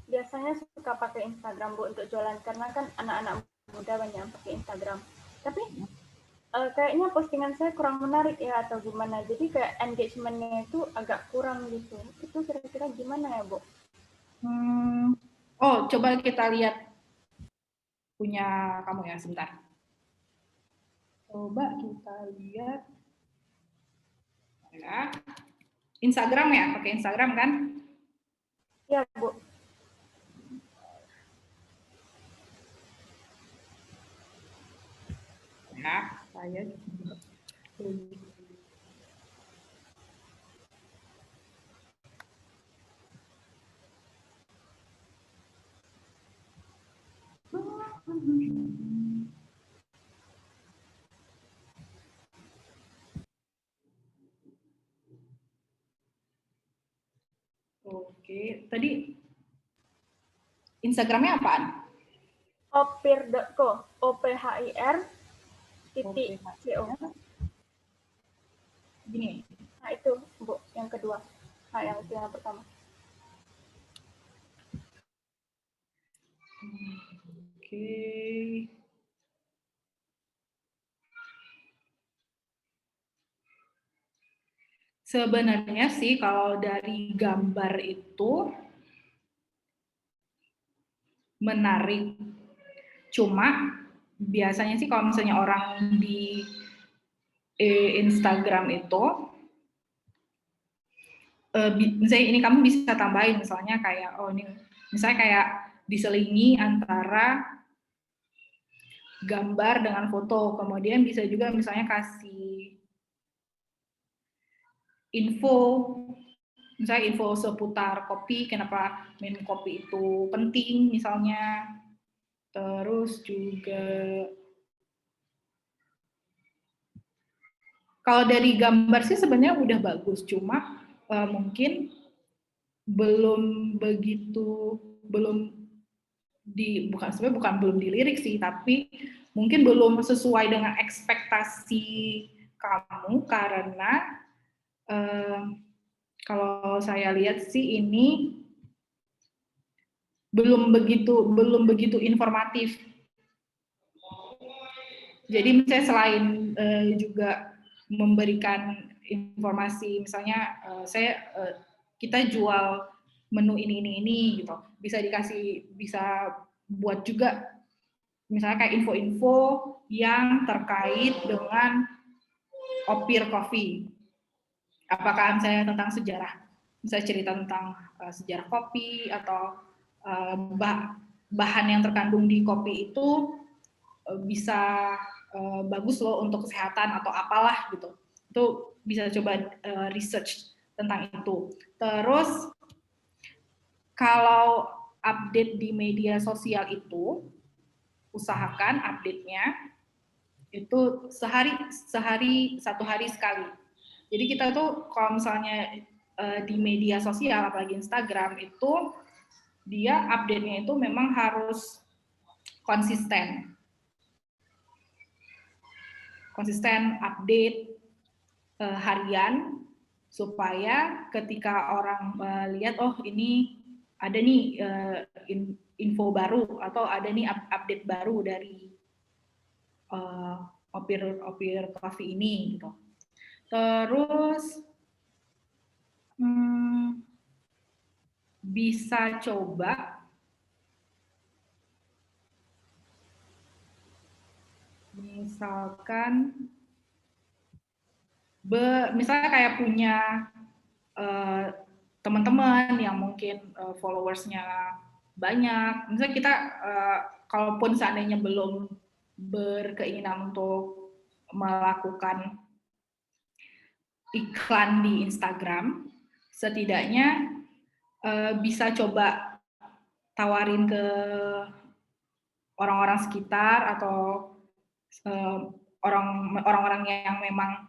biasanya suka pakai Instagram, Bu, untuk jualan, karena kan anak-anak muda banyak yang pakai Instagram. Tapi kayaknya postingan saya kurang menarik ya, atau gimana. Jadi kayak engagement-nya itu agak kurang gitu. Itu kira-kira gimana ya, Bu? Oh, coba kita lihat punya kamu ya, sebentar. Coba kita lihat. Ya. Instagram ya, pakai Instagram kan? Iya, Bu. Ya, saya Oke, tadi Instagramnya apaan? Ophir.co, OPHIR titik CO. Gini. Nah itu, Bu, yang kedua. Nah, yang itu yang pertama. Oke. Sebenarnya sih kalau dari gambar itu menarik. Cuma biasanya sih kalau misalnya orang di Instagram itu, misalnya ini kamu bisa tambahin misalnya kayak, oh ini misalnya kayak diselingi antara gambar dengan foto, kemudian bisa juga misalnya kasih info, misalnya info seputar kopi, kenapa minum kopi itu penting misalnya, terus juga kalau dari gambar sih sebenarnya udah bagus, cuma mungkin belum dilirik sih, tapi mungkin belum sesuai dengan ekspektasi kamu, karena kalau saya lihat sih ini belum begitu informatif. Jadi misalnya selain juga memberikan informasi, misalnya kita jual menu ini gitu, bisa buat juga misalnya kayak info-info yang terkait dengan Opir Coffee. Apakah misalnya tentang sejarah, misalnya cerita tentang sejarah kopi atau bahan yang terkandung di kopi itu bisa bagus loh untuk kesehatan atau apalah gitu. Itu bisa coba research tentang itu. Terus kalau update di media sosial itu, usahakan update-nya itu satu hari sekali. Jadi kita tuh kalau misalnya di media sosial, apalagi Instagram, itu dia update-nya itu memang harus konsisten update harian, supaya ketika orang melihat, oh ini ada nih info baru atau ada nih update baru dari Opir Coffee ini gitu. Terus bisa coba misalkan misalnya kayak punya teman-teman yang mungkin followersnya banyak. Misalnya kita kalaupun seandainya belum berkeinginan untuk melakukan iklan di Instagram, setidaknya bisa coba tawarin ke orang-orang sekitar atau orang-orang yang memang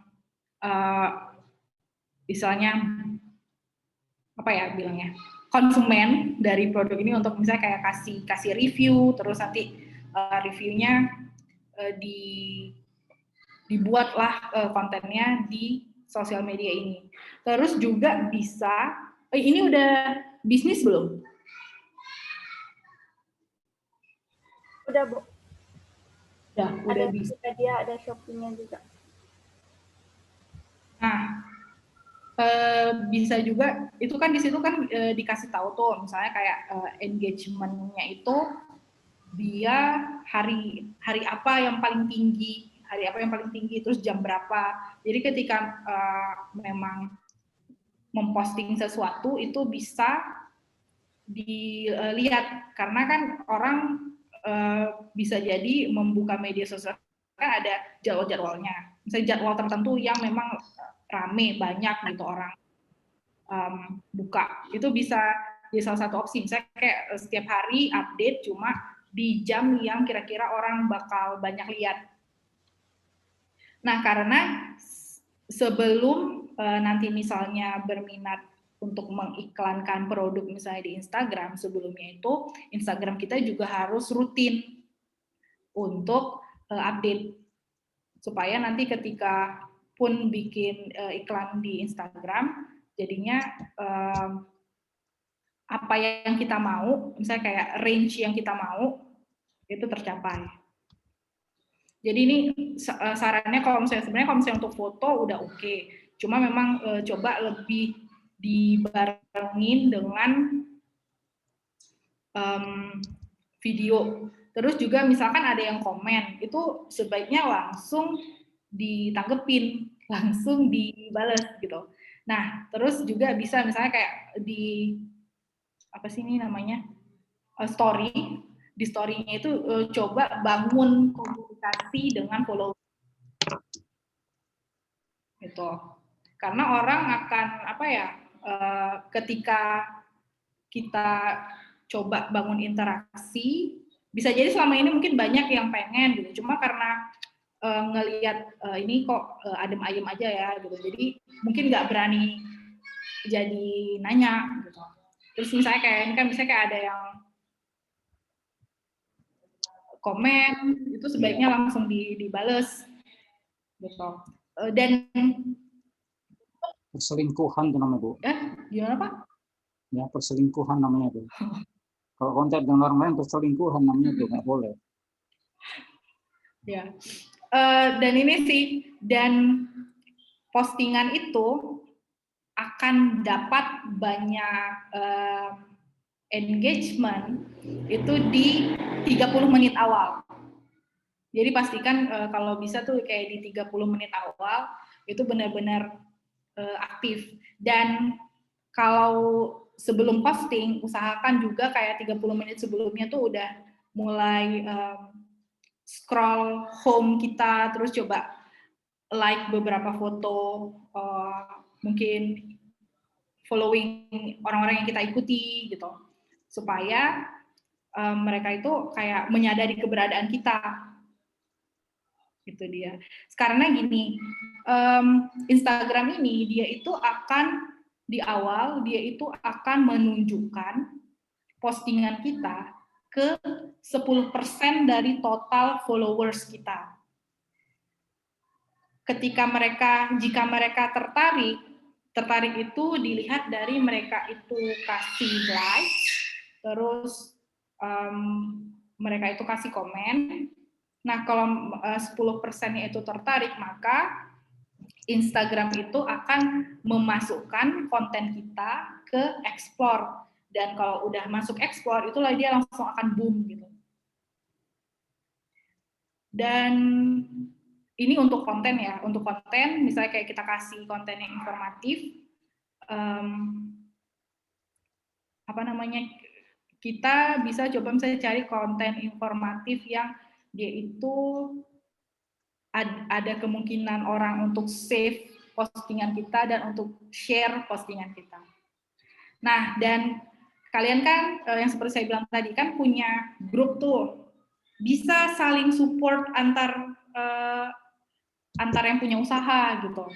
misalnya apa ya bilangnya, konsumen dari produk ini, untuk misalnya kayak kasih review, terus nanti reviewnya dibuatlah kontennya di sosial media ini. Terus juga bisa, ini udah bisnis belum? Udah, Bu. Udah Ada bisnis. Tokopedia, ada Shopee-nya juga. Nah, bisa juga, itu kan di situ kan dikasih tahu tuh, misalnya kayak engagement-nya itu dia hari apa yang paling tinggi, terus jam berapa. Jadi ketika memang memposting sesuatu itu bisa dilihat, karena kan orang bisa jadi membuka media sosial kan ada jadwal-jadwalnya. Misalnya jadwal tertentu yang memang rame, banyak gitu orang buka, itu bisa jadi salah satu opsi. Misalnya kayak setiap hari update cuma di jam yang kira-kira orang bakal banyak lihat. Nah, karena sebelum nanti misalnya berminat untuk mengiklankan produk misalnya di Instagram, sebelumnya itu Instagram kita juga harus rutin untuk update, supaya nanti ketika pun bikin iklan di Instagram, jadinya apa yang kita mau, misalnya kayak range yang kita mau itu tercapai. Jadi ini sarannya kalau misalnya untuk foto udah oke. Cuma memang coba lebih dibarengin dengan video. Terus juga misalkan ada yang komen, itu sebaiknya langsung ditanggepin, langsung dibales gitu. Nah, terus juga bisa misalnya kayak di apa sih ini namanya, story. Di story-nya itu coba bangun komunikasi dengan follower. Gitu. Karena orang akan apa ya, ketika kita coba bangun interaksi, bisa jadi selama ini mungkin banyak yang pengen gitu, cuma karena ngelihat ini kok adem ayem aja ya gitu, jadi mungkin nggak berani jadi nanya gitu. Terus misalnya kayak ini kan misalnya kayak ada yang komen, itu sebaiknya langsung dibales gitu. Dan perselingkuhan itu namanya, Bu. Gimana Pak? Ya, perselingkuhan namanya tuh. Kalau konten yang orang lain perselingkuhan namanya tuh, nggak boleh. Ya. Dan ini sih, dan postingan itu akan dapat banyak engagement itu di 30 menit awal. Jadi pastikan kalau bisa tuh kayak di 30 menit awal itu benar-benar aktif. Dan kalau sebelum posting, usahakan juga kayak 30 menit sebelumnya tuh udah mulai scroll home kita, terus coba like beberapa foto, mungkin following orang-orang yang kita ikuti gitu, supaya mereka itu kayak menyadari keberadaan kita. Itu dia. Karena gini, Instagram ini dia itu akan di awal dia itu akan menunjukkan postingan kita ke 10% dari total followers kita. Jika mereka tertarik itu dilihat dari mereka itu kasih like, terus mereka itu kasih komen. Nah, kalau 10%-nya itu tertarik, maka Instagram itu akan memasukkan konten kita ke explore. Dan kalau udah masuk explore, itulah dia langsung akan boom gitu. Dan ini untuk konten ya. Untuk konten, misalnya kayak kita kasih konten yang informatif, kita bisa coba misalnya cari konten informatif yang dia itu ada kemungkinan orang untuk save postingan kita dan untuk share postingan kita. Nah, dan kalian kan yang seperti saya bilang tadi kan punya grup tuh, bisa saling support antar yang punya usaha gitu.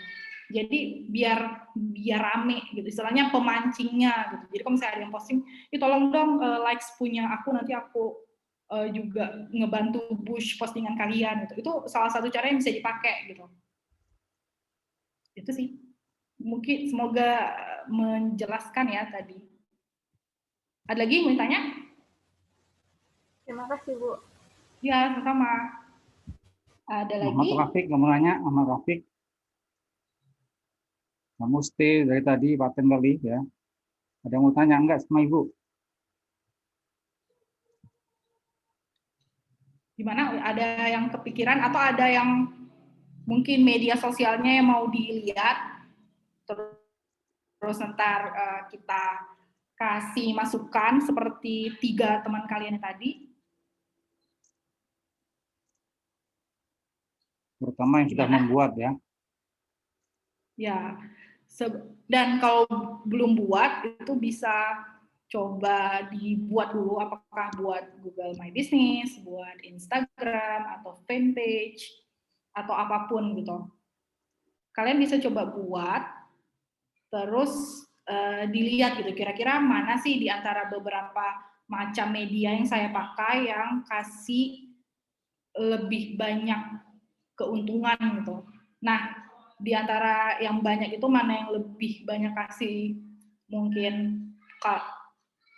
Jadi biar rame gitu, istilahnya pemancingnya gitu. Jadi kalau misalnya ada yang posting, tolong dong likes punya aku, nanti aku juga ngebantu push postingan kalian gitu. Itu salah satu cara yang bisa dipakai gitu. Itu sih. Mungkin semoga menjelaskan ya tadi. Ada lagi yang mau ditanya? Terima kasih, Bu. Ya, sama-sama. Ada lagi? Muhammad Rafiq mau nanya, Muhammad Rafiq. Kamu stay dari tadi paten kali ya. Ada yang mau tanya enggak sama Ibu? Gimana? Ada yang kepikiran atau ada yang mungkin media sosialnya yang mau dilihat? Terus ntar kita kasih masukan seperti 3 teman kalian tadi. Terutama yang sudah membuat ya. Ya, dan kalau belum buat itu bisa coba dibuat dulu, apakah buat Google My Business, buat Instagram atau fanpage atau apapun gitu. Kalian bisa coba buat, terus dilihat gitu kira-kira mana sih di antara beberapa macam media yang saya pakai yang kasih lebih banyak keuntungan gitu. Nah, di antara yang banyak itu mana yang lebih banyak kasih mungkin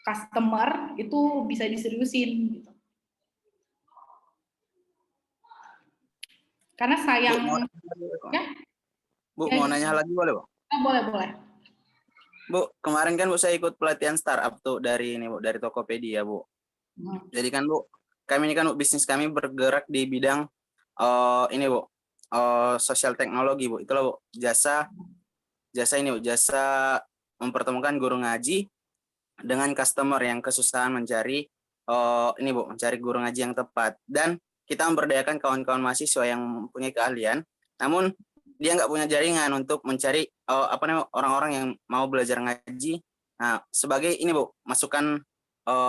customer, itu bisa diseriusin gitu. Karena sayang Bu, mau nanya lagi boleh, Bu? Boleh. Bu, kemarin kan Bu saya ikut pelatihan startup tuh dari ini Bu, dari Tokopedia, Bu. Jadi kan Bu, kami ini kan Bu, bisnis kami bergerak di bidang ini Bu, sosial teknologi Bu. Itulah Bu, jasa ini Bu, jasa mempertemukan guru ngaji dengan customer yang kesusahan mencari ini Bu, mencari guru ngaji yang tepat. Dan kita memberdayakan kawan-kawan mahasiswa yang mempunyai keahlian, namun dia nggak punya jaringan untuk mencari orang-orang yang mau belajar ngaji. Nah, sebagai ini Bu, masukan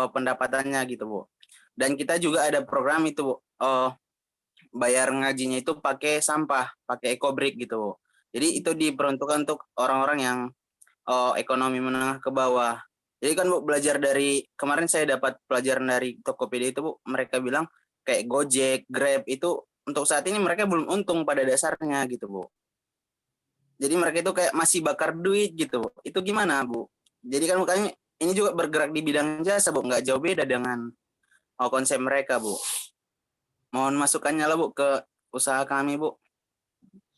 pendapatannya gitu Bu. Dan kita juga ada program itu Bu, bayar ngajinya itu pakai sampah, pakai EcoBrick gitu Bu. Jadi itu diperuntukkan untuk orang-orang yang ekonomi menengah ke bawah. Jadi kan Bu, belajar dari kemarin saya dapat pelajaran dari Tokopedia itu Bu, mereka bilang kayak Gojek, Grab itu untuk saat ini mereka belum untung pada dasarnya gitu Bu. Jadi mereka itu kayak masih bakar duit gitu. Itu gimana Bu? Jadi kan kami ini juga bergerak di bidang jasa Bu, nggak jauh beda dengan konsep mereka Bu. Mohon masukannya lah Bu ke usaha kami Bu.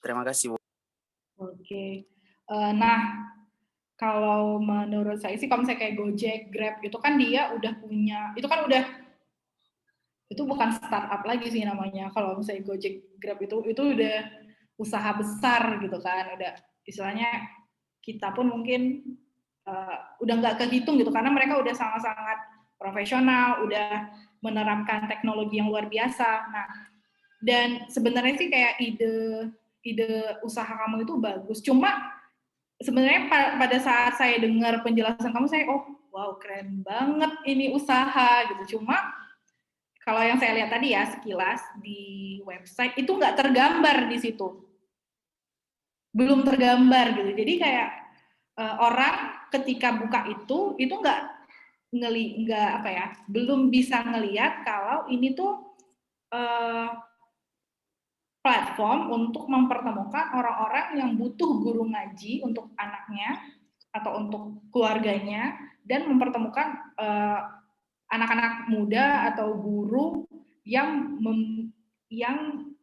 Terima kasih Bu. Oke. Oke. Nah, kalau menurut saya sih, kalau misalnya kayak Gojek, Grab, itu kan dia udah punya, itu bukan startup lagi sih namanya. Kalau misalnya Gojek, Grab itu udah usaha besar gitu kan, udah istilahnya kita pun mungkin udah nggak kehitung gitu, karena mereka udah sangat-sangat profesional, udah menerapkan teknologi yang luar biasa. Nah, dan sebenarnya sih kayak ide usaha kamu itu bagus. Cuma sebenarnya pada saat saya dengar penjelasan kamu, saya wow, keren banget ini usaha gitu. Cuma kalau yang saya lihat tadi ya sekilas di website itu nggak tergambar di situ, belum tergambar gitu. Jadi kayak orang ketika buka itu nggak apa ya, belum bisa ngelihat kalau ini tuh platform untuk mempertemukan orang-orang yang butuh guru ngaji untuk anaknya atau untuk keluarganya, dan mempertemukan anak-anak muda atau guru yang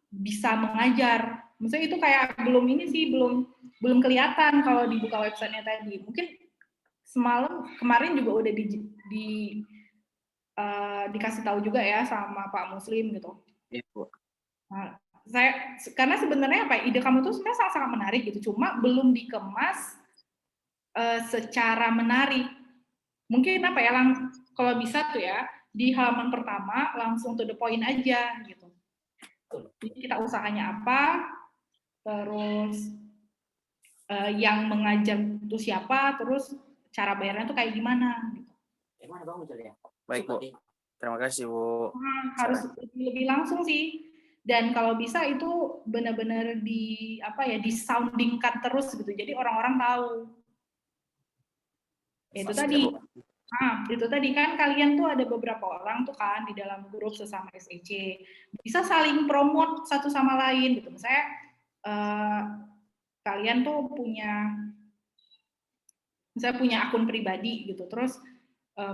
bisa mengajar. Maksudnya itu kayak belum kelihatan kalau dibuka websitenya tadi. Mungkin kemarin juga udah dikasih tahu juga ya sama Pak Muslim gitu. Iya, Bu. Nah, karena sebenarnya ide kamu tuh sebenarnya sangat-sangat menarik gitu, cuma belum dikemas secara menarik. Mungkin apa ya, kalau bisa tuh ya di halaman pertama langsung to the point aja gitu. Jadi kita usahanya apa, terus yang mengajar itu siapa, terus cara bayarnya tuh kayak gimana gitu. Baik, Bu. Terima kasih, Bu. Harus lebih langsung sih. Dan kalau bisa itu benar-benar disoundingkan terus gitu. Jadi orang-orang tahu. Itu tadi kan kalian tuh ada beberapa orang tuh kan di dalam grup sesama SEC. Bisa saling promote satu sama lain gitu. Misalnya kalian tuh punya akun pribadi gitu. Terus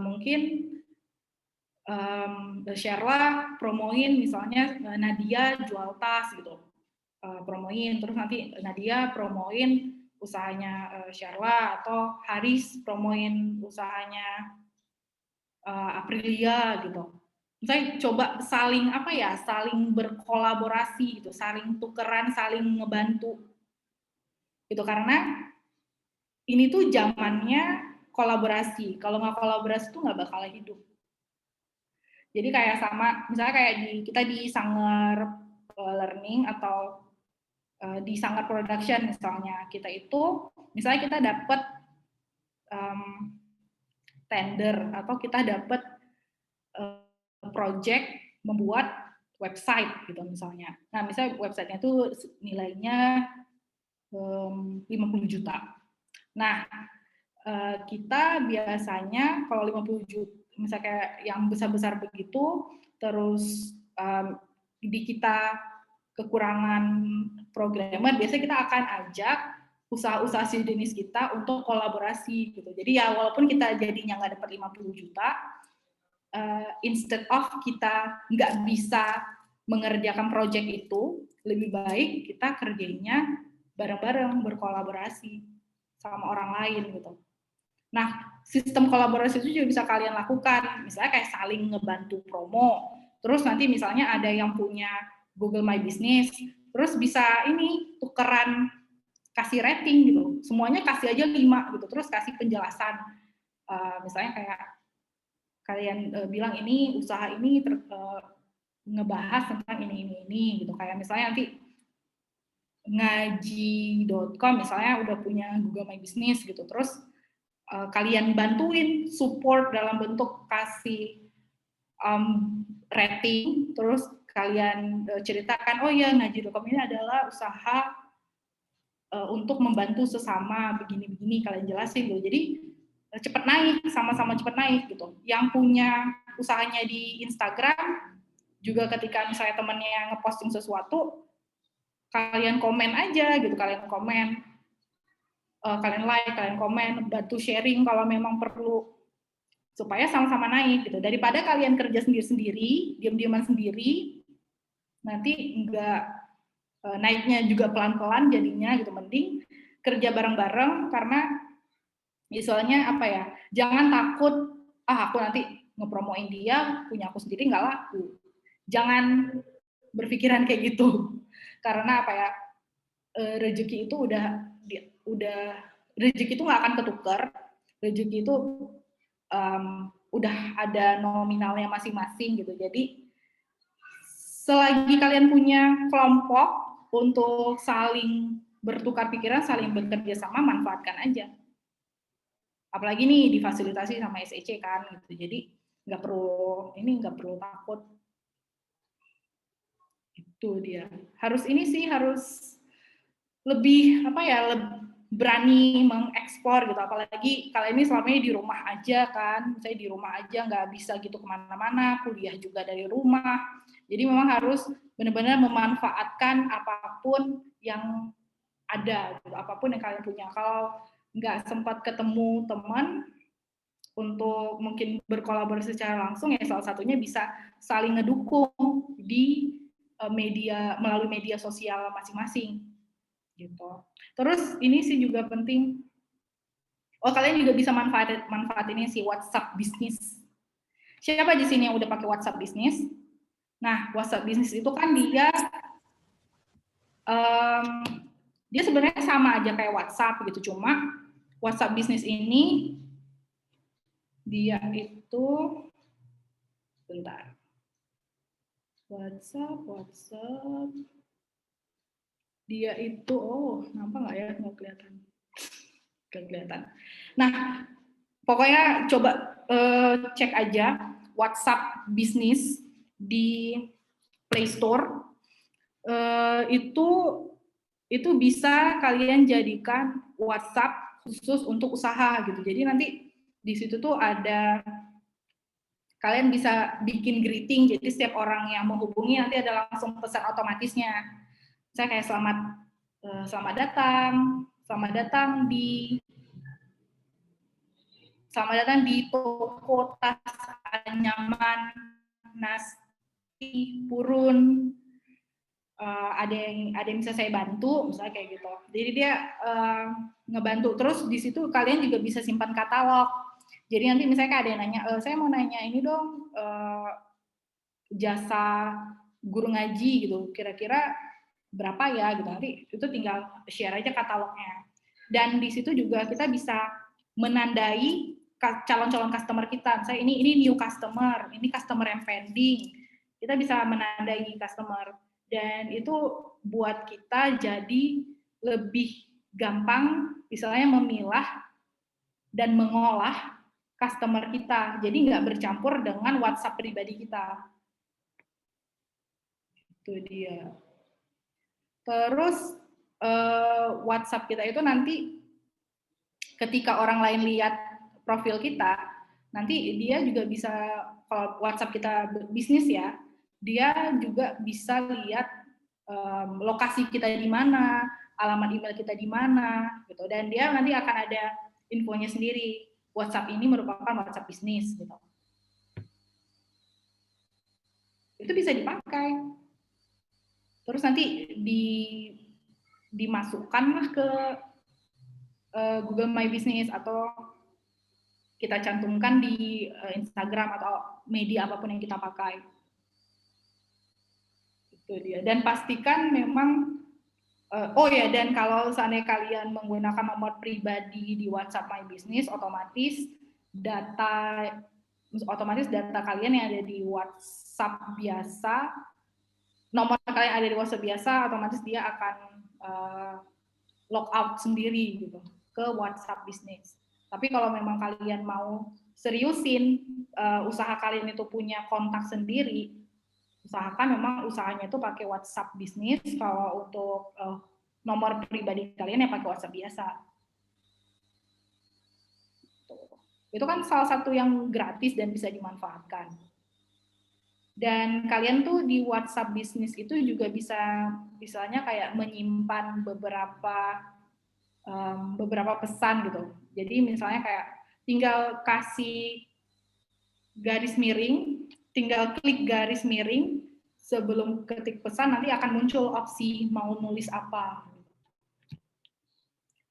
mungkin share lah, promoin misalnya Nadia jual tas gitu, promoin, terus nanti Nadia promoin usahanya Sharla, atau Haris promoin usahanya Aprilia gitu. Misalnya coba saling berkolaborasi gitu, saling tukeran, saling ngebantu gitu, karena ini tuh zamannya kolaborasi. Kalau nggak kolaborasi tuh nggak bakal hidup. Jadi kayak misalnya kayak kita di Sanger Learning atau di Sanger Production misalnya, misalnya kita dapat tender atau kita dapat project membuat website gitu misalnya. Nah, misalnya websitenya itu nilainya 50 juta. Nah, kita biasanya kalau 50 juta, misalnya kayak yang besar-besar begitu, terus di kita kekurangan programmer, biasanya kita akan ajak usaha-usaha sejenis kita untuk kolaborasi gitu. Jadi ya walaupun kita jadinya nggak dapat 50 juta, instead of kita nggak bisa mengerjakan project itu, lebih baik kita kerjanya bareng-bareng, berkolaborasi sama orang lain gitu. Nah, sistem kolaborasi itu juga bisa kalian lakukan, misalnya kayak saling ngebantu promo, terus nanti misalnya ada yang punya Google My Business, terus bisa tukeran kasih rating gitu, semuanya kasih aja 5 gitu, terus kasih penjelasan, misalnya kayak kalian bilang ini usaha ini ngebahas tentang ini gitu, kayak misalnya nanti ngaji.com misalnya udah punya Google My Business gitu, terus kalian bantuin support dalam bentuk kasih rating, terus kalian ceritakan, oh ya ngaji.com ini adalah usaha untuk membantu sesama begini-begini, kalian jelasin gitu. Jadi cepat naik, sama-sama cepat naik gitu. Yang punya usahanya di Instagram juga ketika misalnya temannya ngeposting sesuatu, kalian komen aja gitu, kalian komen, kalian like, kalian komen, bantu sharing kalau memang perlu, supaya sama-sama naik gitu. Daripada kalian kerja sendiri-sendiri, diam-diaman sendiri, nanti enggak naiknya juga pelan-pelan jadinya gitu. Mending kerja bareng-bareng, karena misalnya apa ya, jangan takut aku nanti ngepromoin dia, punya aku sendiri nggak laku. Jangan berpikiran kayak gitu, karena apa ya, rezeki itu udah rezeki itu nggak akan ketukar, rezeki itu udah ada nominalnya masing-masing gitu. Jadi selagi kalian punya kelompok untuk saling bertukar pikiran, saling bekerja sama, manfaatkan aja. Apalagi nih difasilitasi sama SEC kan gitu. Jadi nggak perlu takut. Itu dia. Harus lebih berani mengeksplor gitu. Apalagi kalau ini selama ini di rumah aja kan, saya di rumah aja nggak bisa gitu kemana-mana, kuliah juga dari rumah. Jadi memang harus benar-benar memanfaatkan apapun yang ada, gitu. Apapun yang kalian punya. Kalau nggak sempat ketemu teman untuk mungkin berkolaborasi secara langsung, ya salah satunya bisa saling ngedukung di melalui media sosial masing-masing gitu. Terus ini sih juga penting, kalian juga bisa manfaat ini sih, WhatsApp bisnis. Siapa di sini yang udah pakai WhatsApp bisnis? Nah, WhatsApp bisnis itu kan dia sebenarnya sama aja kayak WhatsApp gitu, cuma WhatsApp bisnis ini dia itu bentar. WhatsApp dia itu nampak nggak ya? Nggak kelihatan. Nah, pokoknya coba cek aja WhatsApp bisnis di Play Store. Itu bisa kalian jadikan WhatsApp khusus untuk usaha gitu. Jadi nanti di situ tuh ada, kalian bisa bikin greeting, jadi setiap orang yang menghubungi nanti ada langsung pesan otomatisnya. Saya kayak selamat datang di toko tas anyaman nasi purun, ada yang bisa saya bantu, misalnya kayak gitu. Jadi dia ngebantu. Terus di situ kalian juga bisa simpan katalog. Jadi nanti misalnya ada yang nanya, saya mau nanya ini dong, jasa guru ngaji gitu, kira-kira berapa ya gitu. Nanti itu tinggal share aja katalognya. Dan di situ juga kita bisa menandai calon-calon customer kita. Misalnya ini new customer, ini customer yang pending. Kita bisa menandai customer. Dan itu buat kita jadi lebih gampang misalnya memilah dan mengolah customer kita, jadi nggak bercampur dengan WhatsApp pribadi kita. Itu dia. Terus WhatsApp kita itu nanti ketika orang lain lihat profil kita, nanti dia juga bisa, kalau WhatsApp kita bisnis ya, dia juga bisa lihat lokasi kita di mana, alamat email kita di mana, gitu. Dan dia nanti akan ada infonya sendiri. WhatsApp ini merupakan WhatsApp bisnis, gitu. Itu bisa dipakai. Terus nanti dimasukkanlah ke Google My Business atau kita cantumkan di Instagram atau media apapun yang kita pakai. Itu dia. Dan pastikan memang dan kalau seandainya kalian menggunakan nomor pribadi di WhatsApp My Business, otomatis data kalian yang ada di WhatsApp biasa, nomor kalian ada di WhatsApp biasa, otomatis dia akan log out sendiri gitu ke WhatsApp Business. Tapi kalau memang kalian mau seriusin usaha kalian itu punya kontak sendiri, usahakan memang usahanya itu pakai WhatsApp bisnis. Kalau untuk nomor pribadi kalian ya pakai WhatsApp biasa. Itu kan salah satu yang gratis dan bisa dimanfaatkan. Dan kalian tuh di WhatsApp bisnis itu juga bisa misalnya kayak menyimpan beberapa pesan gitu. Jadi misalnya kayak tinggal kasih garis miring, tinggal klik garis miring, sebelum ketik pesan nanti akan muncul opsi mau nulis apa.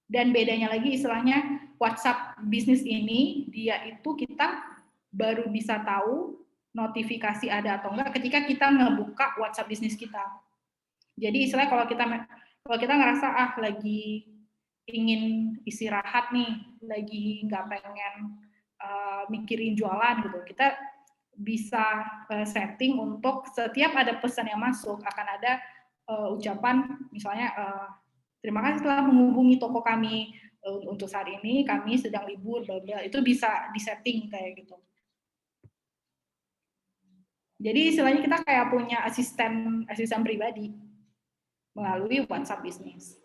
Dan bedanya lagi istilahnya WhatsApp bisnis ini, dia itu kita baru bisa tahu notifikasi ada atau enggak ketika kita ngebuka WhatsApp bisnis kita. Jadi istilahnya kalau kita ngerasa lagi ingin istirahat nih, lagi nggak pengen mikirin jualan gitu, kita bisa setting untuk setiap ada pesan yang masuk akan ada ucapan misalnya terima kasih telah menghubungi toko kami untuk saat ini kami sedang libur, bla bla. Itu bisa disetting kayak gitu. Jadi istilahnya kita kayak punya asisten pribadi melalui WhatsApp bisnis.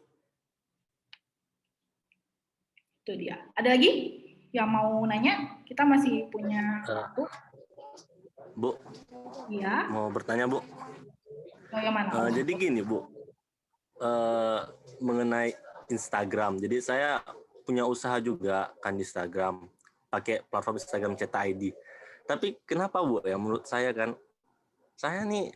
Itu dia. Ada lagi yang mau nanya? Kita masih punya waktu. Bu. Iya. Mau bertanya, Bu? Oh, yang mana? Jadi gini, Bu. Mengenai Instagram. Jadi saya punya usaha juga kan di Instagram. Pakai platform Instagram Cetak ID. Tapi kenapa, Bu? Ya menurut saya kan, saya nih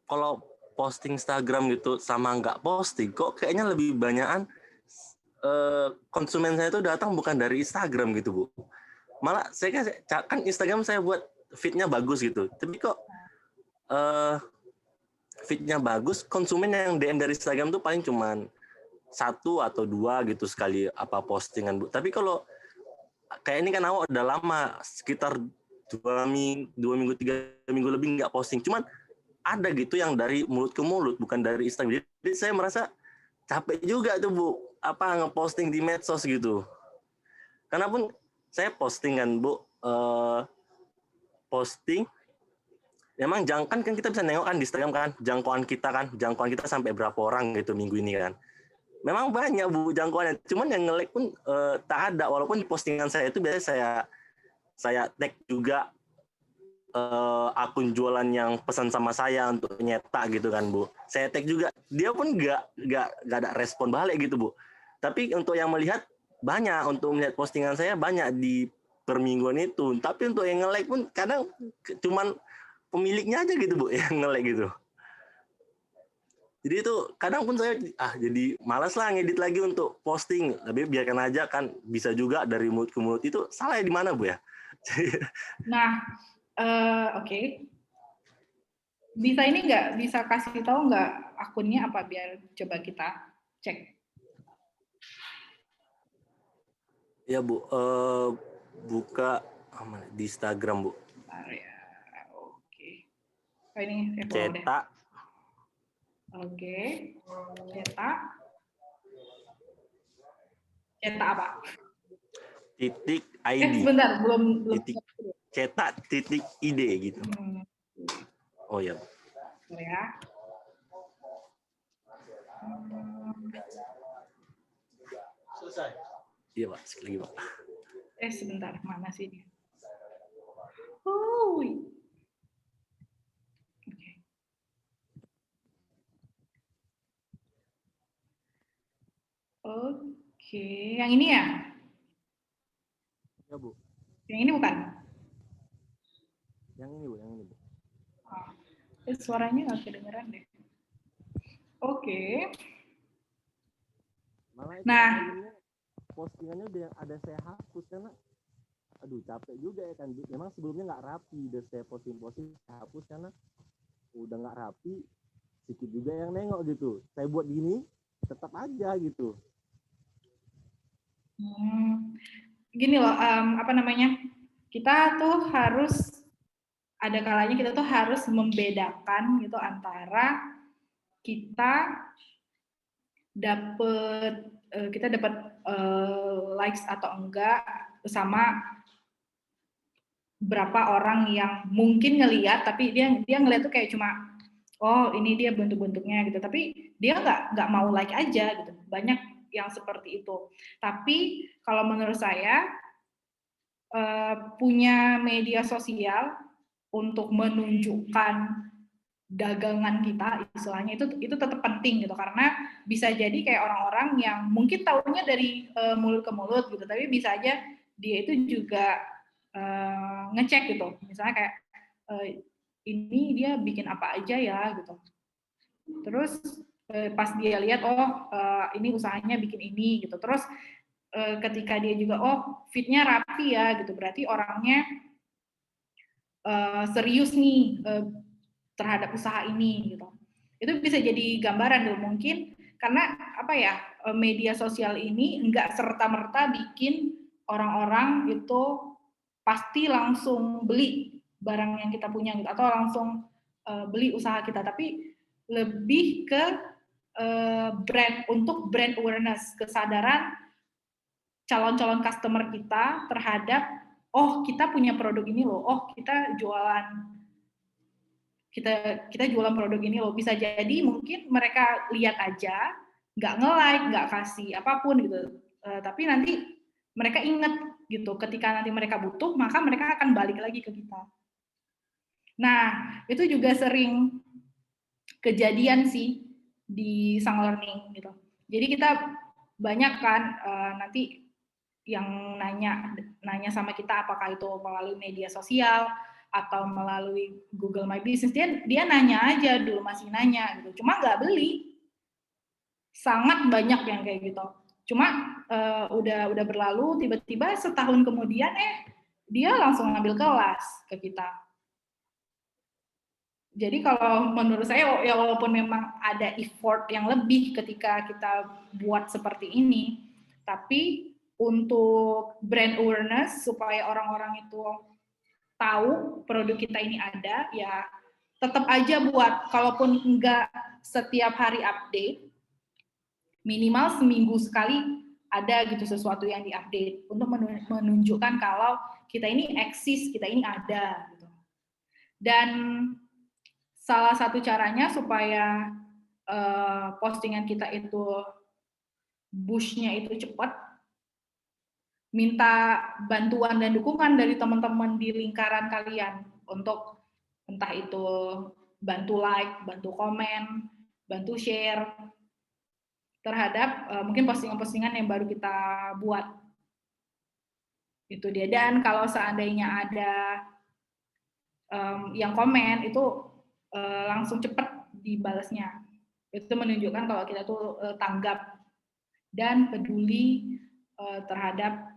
kalau posting Instagram gitu sama nggak posting, kok kayaknya lebih banyakan konsumen saya itu datang bukan dari Instagram gitu, Bu. Malah saya kan Instagram saya buat feed-nya bagus gitu. Tapi kok feed-nya bagus, konsumen yang DM dari Instagram tuh paling cuman 1 atau 2 gitu sekali postingan, Bu. Tapi kalau kayak ini kan awak udah lama, sekitar 2 minggu, 3 minggu lebih nggak posting. Cuman ada gitu yang dari mulut ke mulut, bukan dari Instagram. Jadi saya merasa capek juga tuh, Bu, ngeposting di medsos gitu. Karena pun saya posting kan, Bu, posting. Memang kan kita bisa nengok kan di Instagram kan, jangkauan kita sampai berapa orang gitu minggu ini kan. Memang banyak, Bu, jangkauannya. Cuman yang nge-like pun tak ada. Walaupun di postingan saya itu biasanya saya tag juga akun jualan yang pesan sama saya untuk nyetak gitu kan, Bu. Saya tag juga. Dia pun nggak ada respon balik gitu, Bu. Tapi untuk yang melihat banyak, untuk melihat postingan saya banyak di permingguan itu. Tapi untuk yang nge-like pun kadang cuman pemiliknya aja gitu, Bu, yang nge-like gitu. Jadi itu kadang pun saya jadi malas lah ngedit lagi untuk posting. Tapi biarkan aja kan, bisa juga dari mulut ke mulut. Itu salah di mana, Bu ya? Nah, oke. Bisa ini nggak? Bisa kasih tahu nggak akunnya apa biar coba kita cek? Ya, Bu. Buka di Instagram, Bu. Bentar ya. Oke. Oh, ini Cetak. Oke. Cetak apa? Titik ID. Sebentar, belum. Cetak titik ID gitu. Oh ya. Ya. Selesai. Iya, Pak. Sekali lagi, Pak. Sebentar, mana sih dia? Oh. Oke, yang ini ya? Ya, Bu. Yang ini bukan? Yang ini, Bu. Suaranya nggak kedengeran deh. Oke. Nah, postingannya udah ada saya hapus karena capek juga ya kan. Memang sebelumnya nggak rapi, udah saya posting saya hapus karena udah nggak rapi, sedikit juga yang nengok gitu. Saya buat gini tetap aja gitu. Gini loh, kita tuh harus ada kalanya kita tuh harus membedakan gitu antara kita dapat likes atau enggak sama berapa orang yang mungkin ngelihat tapi dia ngelihat tuh kayak cuma ini dia bentuk-bentuknya gitu, tapi dia nggak mau like aja gitu. Banyak yang seperti itu. Tapi kalau menurut saya punya media sosial untuk menunjukkan dagangan kita, istilahnya itu tetap penting gitu, karena bisa jadi kayak orang-orang yang mungkin tahunya dari mulut ke mulut gitu, tapi bisa aja dia itu juga ngecek gitu, misalnya kayak ini dia bikin apa aja ya gitu. Terus Pas dia lihat, ini usahanya bikin ini gitu. Terus ketika dia juga, fitnya rapi ya gitu, berarti orangnya serius nih terhadap usaha ini gitu. Itu bisa jadi gambaran dulu mungkin, karena apa ya, media sosial ini enggak serta-merta bikin orang-orang itu pasti langsung beli barang yang kita punya gitu, atau langsung beli usaha kita, tapi lebih ke untuk brand awareness, kesadaran calon-calon customer kita terhadap, kita punya produk ini loh, kita jualan produk ini loh. Bisa jadi mungkin mereka lihat aja, nggak nge-like, nggak kasih apapun gitu, tapi nanti mereka inget gitu, ketika nanti mereka butuh, maka mereka akan balik lagi ke kita. Nah, itu juga sering kejadian sih di Sang Learning gitu. Jadi kita banyak kan nanti yang nanya sama kita, apakah itu melalui media sosial atau melalui Google My Business, dia nanya aja dulu, masih nanya gitu, cuma nggak beli. Sangat banyak yang kayak gitu. Cuma udah berlalu, tiba-tiba setahun kemudian dia langsung ngambil kelas ke kita. Jadi kalau menurut saya, ya walaupun memang ada effort yang lebih ketika kita buat seperti ini, tapi untuk brand awareness supaya orang-orang itu tahu produk kita ini ada, ya tetap aja buat, kalaupun enggak setiap hari update, minimal seminggu sekali ada gitu sesuatu yang diupdate untuk menunjukkan kalau kita ini eksis, kita ini ada gitu. Dan salah satu caranya supaya postingan kita itu push-nya itu cepat, minta bantuan dan dukungan dari teman-teman di lingkaran kalian untuk entah itu bantu like, bantu komen, bantu share terhadap mungkin postingan-postingan yang baru kita buat. Itu dia. Dan kalau seandainya ada yang komen, itu langsung cepat dibalasnya. Itu menunjukkan kalau kita tuh tanggap dan peduli terhadap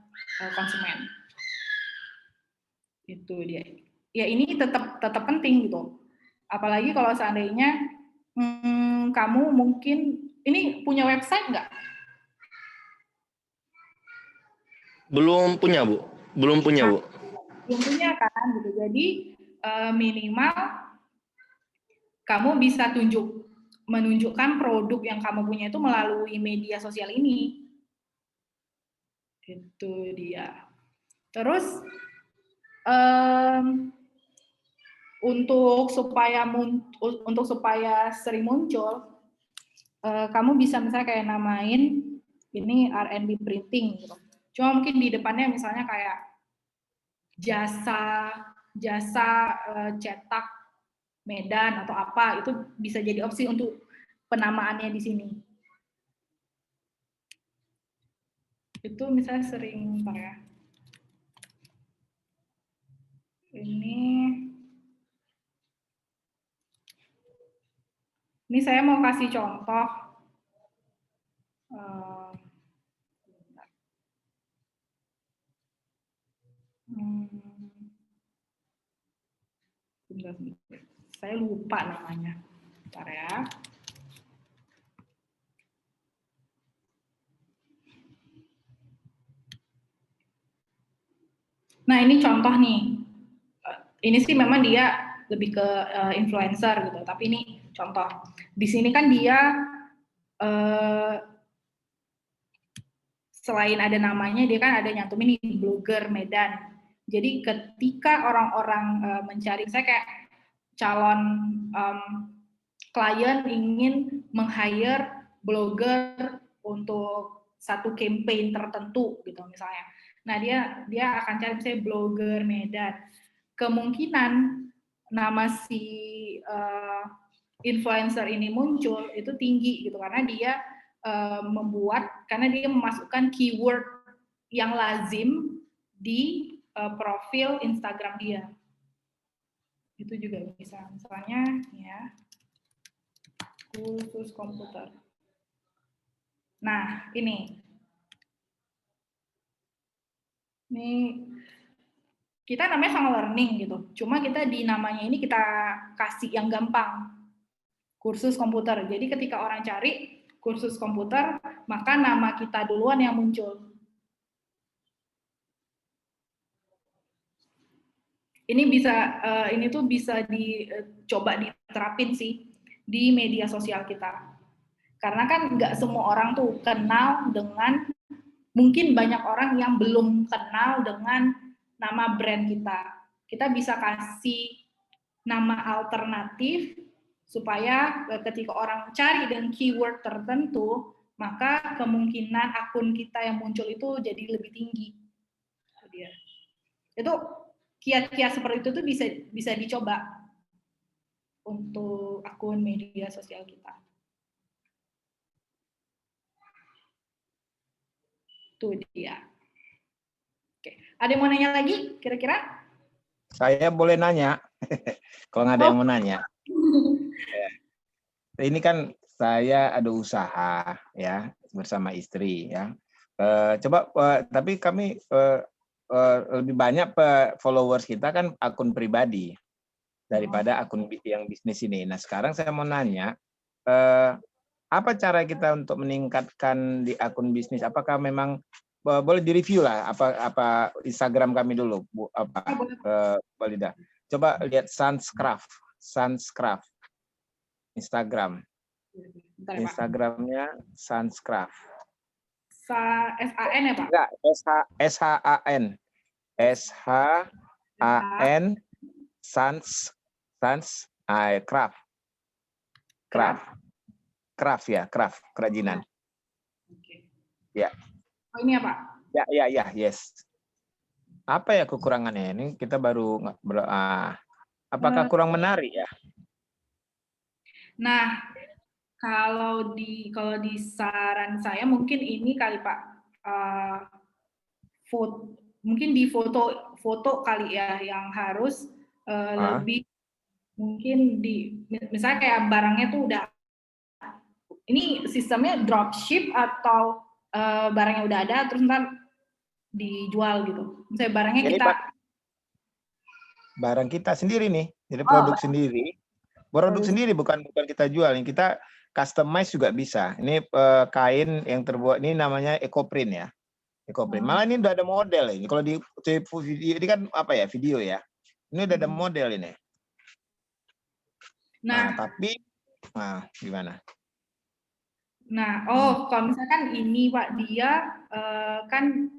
konsumen. Itu dia. Ya ini tetap penting gitu. Apalagi kalau seandainya kamu mungkin ini punya website nggak? Belum punya, Bu. Belum punya, Bu. Belum punya kan gitu. Jadi minimal kamu bisa menunjukkan produk yang kamu punya itu melalui media sosial ini. Itu dia. Terus untuk supaya sering muncul, kamu bisa misalnya kayak namain ini R&D printing gitu. Cuma mungkin di depannya misalnya kayak jasa cetak Medan atau apa, itu bisa jadi opsi untuk penamaannya di sini. Itu misalnya sering ya. Ini saya mau kasih contoh. Saya lupa namanya. Bentar ya. Nah, ini contoh nih. Ini sih memang dia lebih ke influencer gitu, tapi ini contoh. Di sini kan dia selain ada namanya, dia kan ada nyantumin ini blogger Medan. Jadi ketika orang-orang mencari, saya kayak calon klien ingin meng-hire blogger untuk satu campaign tertentu gitu misalnya. Nah, dia akan cari misalnya blogger Medan. Kemungkinan nama si influencer ini muncul itu tinggi gitu, karena dia karena dia memasukkan keyword yang lazim di profil Instagram dia. Itu juga bisa, misalnya ya, Kursus komputer. Nah, ini kita namanya Sang Learning gitu. Cuma kita di namanya ini kita kasih yang gampang. Kursus komputer. Jadi ketika orang cari kursus komputer, maka nama kita duluan yang muncul. Ini tuh bisa dicoba diterapin sih di media sosial kita. Karena kan nggak semua orang tuh kenal dengan, mungkin banyak orang yang belum kenal dengan nama brand kita. Kita bisa kasih nama alternatif supaya ketika orang cari dengan keyword tertentu, maka kemungkinan akun kita yang muncul itu jadi lebih tinggi. Itu kiat-kiat seperti itu tuh bisa dicoba untuk akun media sosial kita. Itu dia. Oke, ada yang mau nanya lagi kira-kira? Saya boleh nanya, kalau nggak ada yang mau nanya. Ini kan saya ada usaha ya bersama istri ya. Tapi kami lebih banyak followers kita kan akun pribadi daripada akun yang bisnis ini. Nah sekarang saya mau nanya, apa cara kita untuk meningkatkan di akun bisnis? Apakah memang boleh direview lah apa Instagram kami dulu, Bu, Balida. Coba lihat Sanscraft Instagram. Instagramnya Sanscraft. S-A-N ya Pak? Enggak, S-H-A-N. S-H-A-N Craft. Craft ya, craft, kerajinan. Oke. Ya. Oh ini ya Pak? Ya, yes. Apa ya kekurangannya? Ini kita baru apakah kurang menarik ya? Nah, kalau di saran saya mungkin ini kali Pak, mungkin di foto kali ya yang harus lebih, mungkin misalnya kayak barangnya tuh udah, ini sistemnya dropship atau barangnya udah ada terus ntar dijual gitu. Misalnya barangnya jadi, barang kita sendiri nih, jadi produk sendiri. Produk sendiri bukan kita jual, yang kita customize juga bisa. Ini kain yang terbuat, ini namanya ecoprint ya. Ecoprint. Malah ini udah ada model ini. Kalau di video ini kan apa ya, video ya. Ini udah ada model ini. Nah, tapi gimana? Nah, kalau misalkan ini Pak, dia kan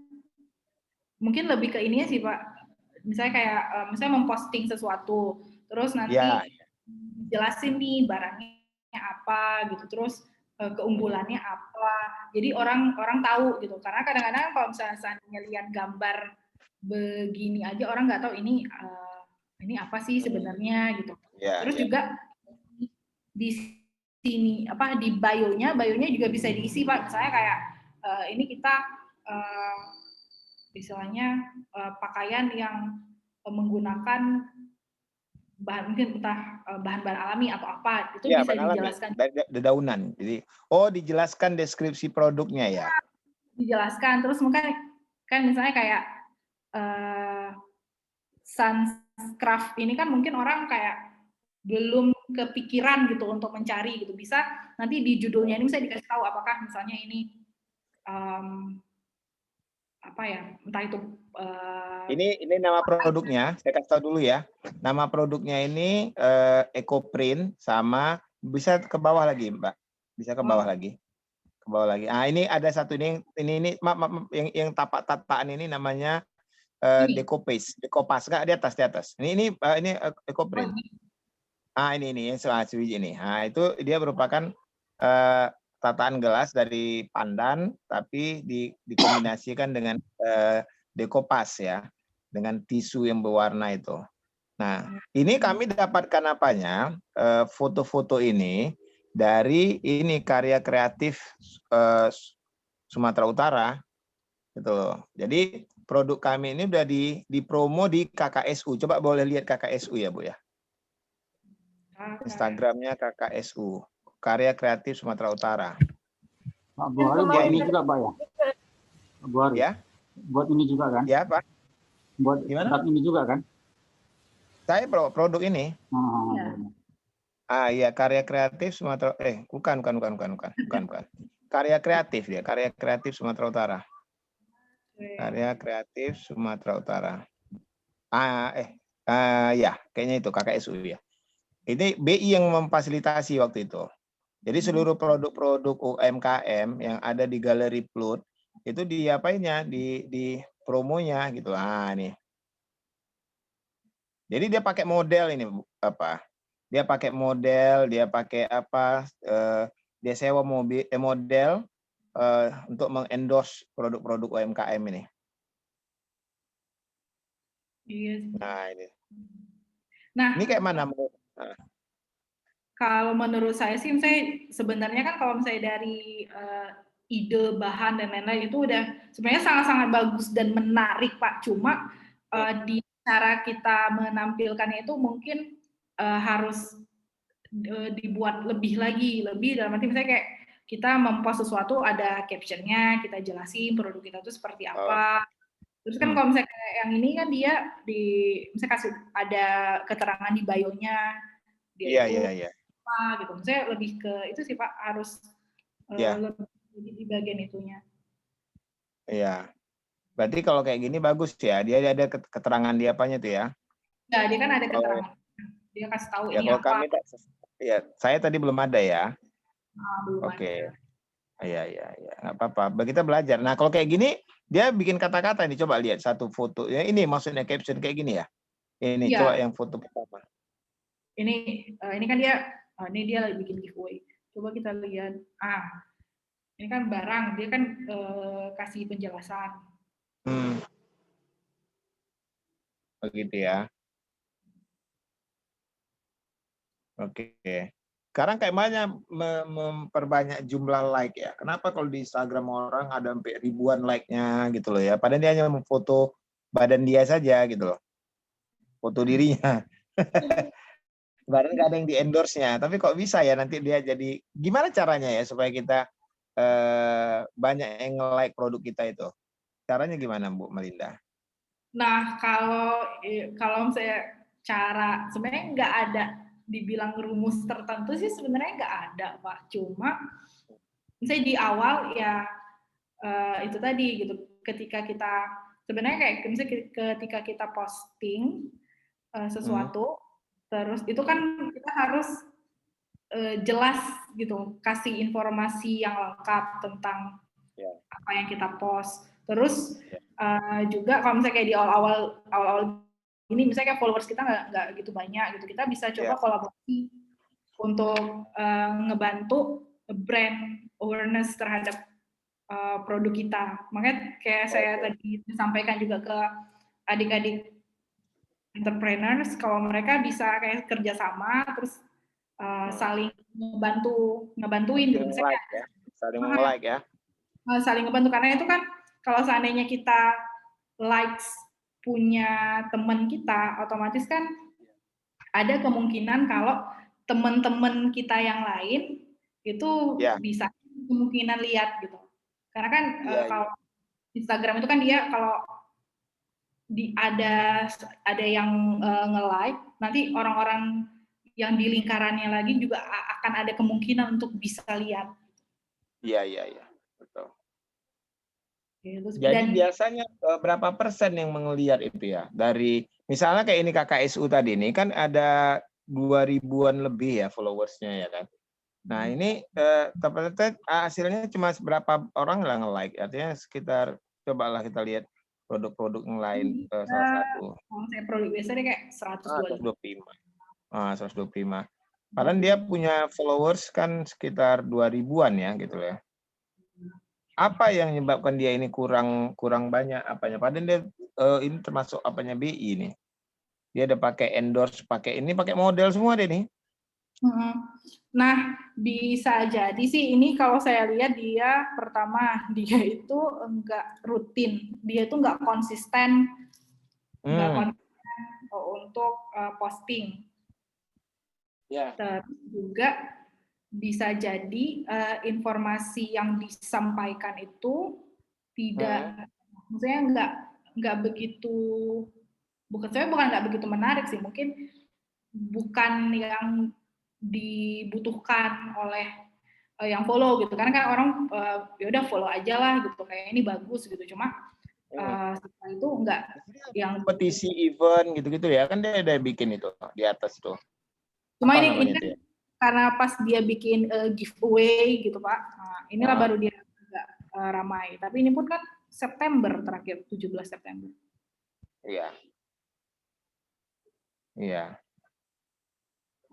mungkin lebih ke ininya sih Pak. Misalnya kayak misalnya memposting sesuatu, terus nanti jelasin nih barangnya apa gitu, terus keunggulannya apa, jadi orang tahu gitu. Karena kadang-kadang kalau misalnya lihat gambar begini aja orang nggak tahu ini apa sih sebenarnya gitu. Terus juga di sini di bio-nya juga bisa diisi Pak. Misalnya kayak ini kita misalnya pakaian yang menggunakan bahan, mungkin entah bahan-bahan alami atau apa, itu bisa dijelaskan dari dedaunan. Jadi dijelaskan deskripsi produknya ya. Dijelaskan, terus mungkin kan misalnya kayak Sanscraft ini kan mungkin orang kayak belum kepikiran gitu untuk mencari gitu. Bisa nanti di judulnya ini bisa dikasih tahu apakah misalnya ini apa ya, entah itu ini nama produknya, saya kasih tahu dulu ya. Nama produknya ini ecoprint, sama bisa ke bawah lagi, Mbak. Bisa ke bawah lagi. Ke bawah lagi. Ini ada satu ini maaf, yang tapak-tapaan ini namanya decoupage, decoupage enggak, di atas. Ini ecoprint. Ini yang swiji ini. Itu dia merupakan tataan gelas dari pandan, tapi dikombinasikan dengan decoupage ya, dengan tisu yang berwarna itu. Nah, ini kami dapatkan apanya? Foto-foto ini dari ini karya kreatif Sumatera Utara, gitu. Jadi produk kami ini udah dipromo di KKSU. Coba boleh lihat KKSU ya Bu ya. Instagramnya KKSU. Karya Kreatif Sumatera Utara. Pak Bu Hari buat ini juga Pak ya? Pak Bu Hari, Ya, buat ini juga kan? ya Pak. Buat Gimana? produk ini juga kan? Saya produk ini. Ya. Iya, Karya Kreatif Sumatera. Bukan. Karya kreatif dia, Karya Kreatif Sumatera Utara. Karya Kreatif Sumatera Utara. Ya, kayaknya itu KKSU ya. Ini BI yang memfasilitasi waktu itu. Jadi seluruh produk-produk UMKM yang ada di Galeri Plut itu diapainnya, di promonya gitu. Nih. Jadi dia pakai model ini apa? Dia pakai model, dia pakai apa? Dia sewa model untuk mengendorse produk-produk UMKM ini. Iya. Nah, ini. Nah, Ini kayak mana? kalau menurut saya sih, saya sebenarnya kan kalau misalnya dari ide, bahan dan lain-lain itu udah sebenarnya sangat-sangat bagus dan menarik Pak. Cuma di cara kita menampilkannya itu mungkin harus dibuat lebih dalam arti misalnya kayak kita mempost sesuatu ada captionnya, kita jelasin produk kita itu seperti apa. Terus kan kalau misalnya kayak yang ini kan dia misalnya kasih ada keterangan di bio-nya dia Iya. apa gitu. Misalnya lebih ke itu sih Pak, harus lebih di bagian itunya. Iya. Berarti kalau kayak gini bagus ya. Dia ada keterangan di apanya tuh ya? Ya, dia kan ada keterangan. Dia kasih tahu Ya, ini kalau apa. kami saya tadi belum ada ya. Belum Oke. ada. Iya. Nggak apa-apa. Kita belajar. Nah, kalau kayak gini, dia bikin kata-kata nih. Coba lihat satu foto. Ya, ini maksudnya caption kayak gini ya. Ini coba yang foto pertama. Ini kan dia, ini dia lagi bikin giveaway. Coba kita lihat. Ini kan barang. Dia kan kasih penjelasan. Begitu ya. Oke. Sekarang kayak banyak memperbanyak jumlah like ya. Kenapa kalau di Instagram orang ada sampai ribuan like-nya gitu loh ya. Padahal dia hanya memfoto badan dia saja gitu loh. Foto dirinya. Padahal nggak ada yang di endorse-nya. Tapi kok bisa ya nanti dia jadi, gimana caranya ya supaya kita banyak yang nge-like produk kita itu. Caranya gimana Bu Melinda? Nah, kalau saya cara, sebenarnya nggak ada dibilang rumus tertentu sih sebenarnya nggak ada Pak. Cuma misalnya di awal ya itu tadi gitu, ketika kita sebenarnya kayak misalnya ketika kita posting sesuatu, terus itu kan kita harus jelas gitu, kasih informasi yang lengkap tentang apa yang kita post. Terus juga kalau misalnya kayak di awal-awal ini, misalnya kayak followers kita nggak gitu banyak gitu, kita bisa coba kolaborasi untuk ngebantu brand awareness terhadap produk kita. Makanya kayak saya tadi sampaikan juga ke adik-adik entrepreneurs, kalau mereka bisa kayak kerjasama terus saling ngebantuin gitu. Misalnya saling nge-like ya. Saling ngebantu, karena itu kan kalau seandainya kita likes punya teman kita, otomatis kan ada kemungkinan kalau teman-teman kita yang lain itu bisa kemungkinan lihat gitu. Karena kan kalau Instagram itu kan dia kalau ada yang nge-like, nanti orang-orang yang di lingkarannya lagi juga akan ada kemungkinan untuk bisa lihat. Iya. Betul. Gitu. Jadi biasanya berapa persen yang melihat itu ya? Dari misalnya kayak ini KKSU tadi ini kan ada 2000-an lebih ya followersnya ya kan. Nah ini hasilnya cuma seberapa orang lah nge-like. Artinya sekitar, cobalah kita lihat produk-produk yang lain salah satu. Saya produk biasanya kayak 125. 125. Padahal dia punya followers kan sekitar 2000-an ya gitu ya. Apa yang menyebabkan dia ini kurang banyak apanya? Padahal dia ini termasuk apanya BI ini. Dia ada pakai endorse, pakai model semua deh nih. Nah, bisa jadi sih ini kalau saya lihat dia pertama dia itu enggak rutin, dia itu enggak konsisten, untuk posting. Terus juga bisa jadi informasi yang disampaikan itu tidak, maksudnya nggak begitu, bukan nggak begitu menarik sih, mungkin bukan yang dibutuhkan oleh yang follow gitu, karena kan orang ya udah follow aja lah gitu, kayak ini bagus gitu, cuma setelah itu nggak yang kompetisi event gitu-gitu ya, kan dia ada bikin itu di atas tuh. Cuma Apa ini namanya kan itu ya? karena pas dia bikin giveaway gitu Pak, nah, inilah baru dia agak ramai. Tapi ini pun kan September terakhir, 17 September. Iya. Iya.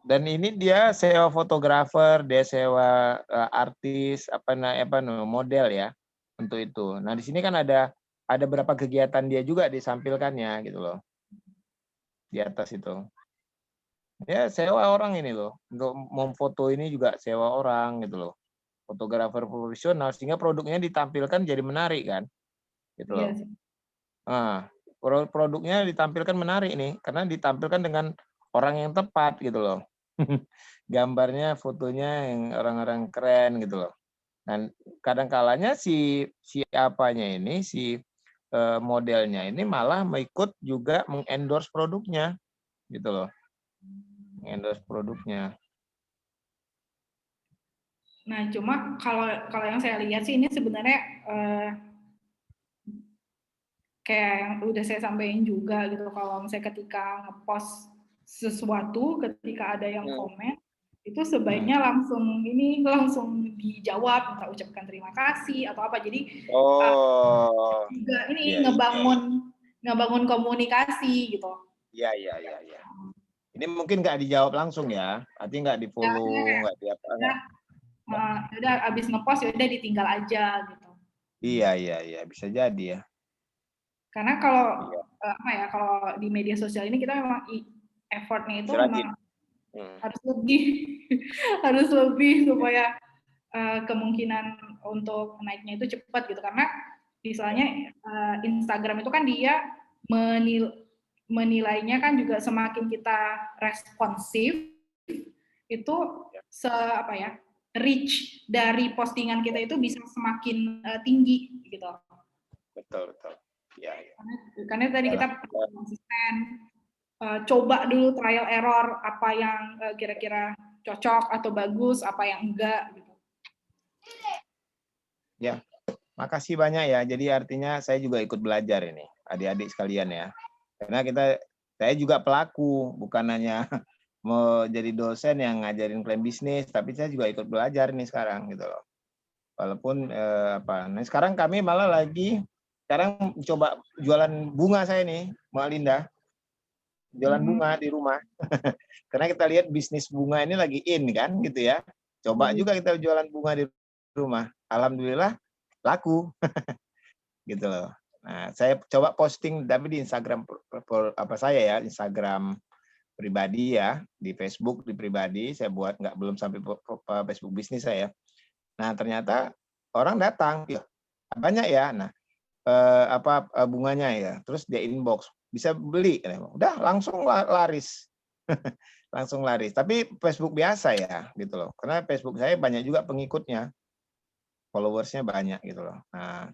Dan ini dia sewa fotografer, dia sewa artis, model ya untuk itu. Nah di sini kan ada beberapa kegiatan dia juga disampilkannya gitu loh di atas itu. Ya sewa orang ini loh untuk memfoto ini juga sewa orang gitu loh, fotografer profesional sehingga produknya ditampilkan jadi menarik kan, gitu loh. Iya. Nah, produknya ditampilkan menarik nih karena ditampilkan dengan orang yang tepat gitu loh. Gambarnya, fotonya yang orang-orang keren gitu loh. Dan kadang-kalanya si modelnya ini malah mengikut juga mengendorse produknya gitu loh. Mengendorse produknya. Nah, cuma kalau yang saya lihat sih ini sebenarnya kayak yang udah saya sampaikan juga gitu, kalau misalnya ketika ngepost sesuatu, ketika ada yang komen, itu sebaiknya langsung dijawab, minta ucapkan terima kasih atau apa. Jadi juga ini ngebangun komunikasi gitu. Iya. Ini mungkin nggak dijawab langsung ya, artinya nggak di-follow, nggak di apa. Udah abis ngepost ya udah ditinggal aja gitu. Iya, bisa jadi ya. Karena kalau kalau di media sosial ini kita memang effortnya itu memang harus lebih supaya kemungkinan untuk naiknya itu cepat gitu, karena misalnya Instagram itu kan dia menilainya kan juga semakin kita responsif itu reach dari postingan kita itu bisa semakin tinggi gitu. Betul. Ya. Karena tadi kita konsisten, coba dulu trial error apa yang kira-kira cocok atau bagus, apa yang enggak gitu. Ya, makasih banyak ya. Jadi artinya saya juga ikut belajar ini, adik-adik sekalian ya. Karena saya juga pelaku, bukan hanya mau jadi dosen yang ngajarin plan bisnis, tapi saya juga ikut belajar nih sekarang gitu loh. Walaupun nah sekarang kami malah sekarang coba jualan bunga saya nih, Mbak Linda. Jualan bunga di rumah. Karena kita lihat bisnis bunga ini lagi in kan gitu ya. Coba juga kita jualan bunga di rumah. Alhamdulillah laku. Gitu loh. Nah, saya coba posting tapi di Instagram Instagram pribadi ya, di Facebook di pribadi saya buat, belum sampai Facebook bisnis saya. Nah, ternyata orang datang, ya, banyak ya. Nah, bunganya ya. Terus dia inbox, bisa beli. Udah langsung laris. Langsung laris. Tapi Facebook biasa ya, gitu loh. Karena Facebook saya banyak juga pengikutnya. Followersnya banyak gitu loh. Nah,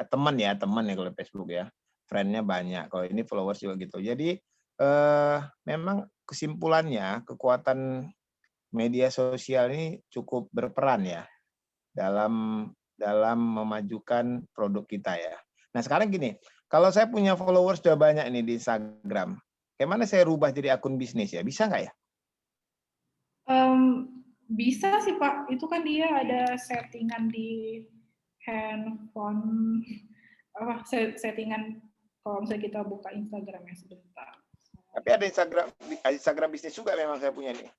teman ya kalau Facebook ya. Friend-nya banyak. Kalau ini followers juga gitu. Jadi memang kesimpulannya kekuatan media sosial ini cukup berperan ya dalam memajukan produk kita ya. Nah sekarang gini, kalau saya punya followers sudah banyak ini di Instagram, bagaimana saya rubah jadi akun bisnis ya? Bisa nggak ya? Bisa sih Pak, itu kan dia ada settingan di handphone, settingan kalau misalnya kita buka Instagramnya sebentar. Tapi ada Instagram bisnis juga memang saya punya nih.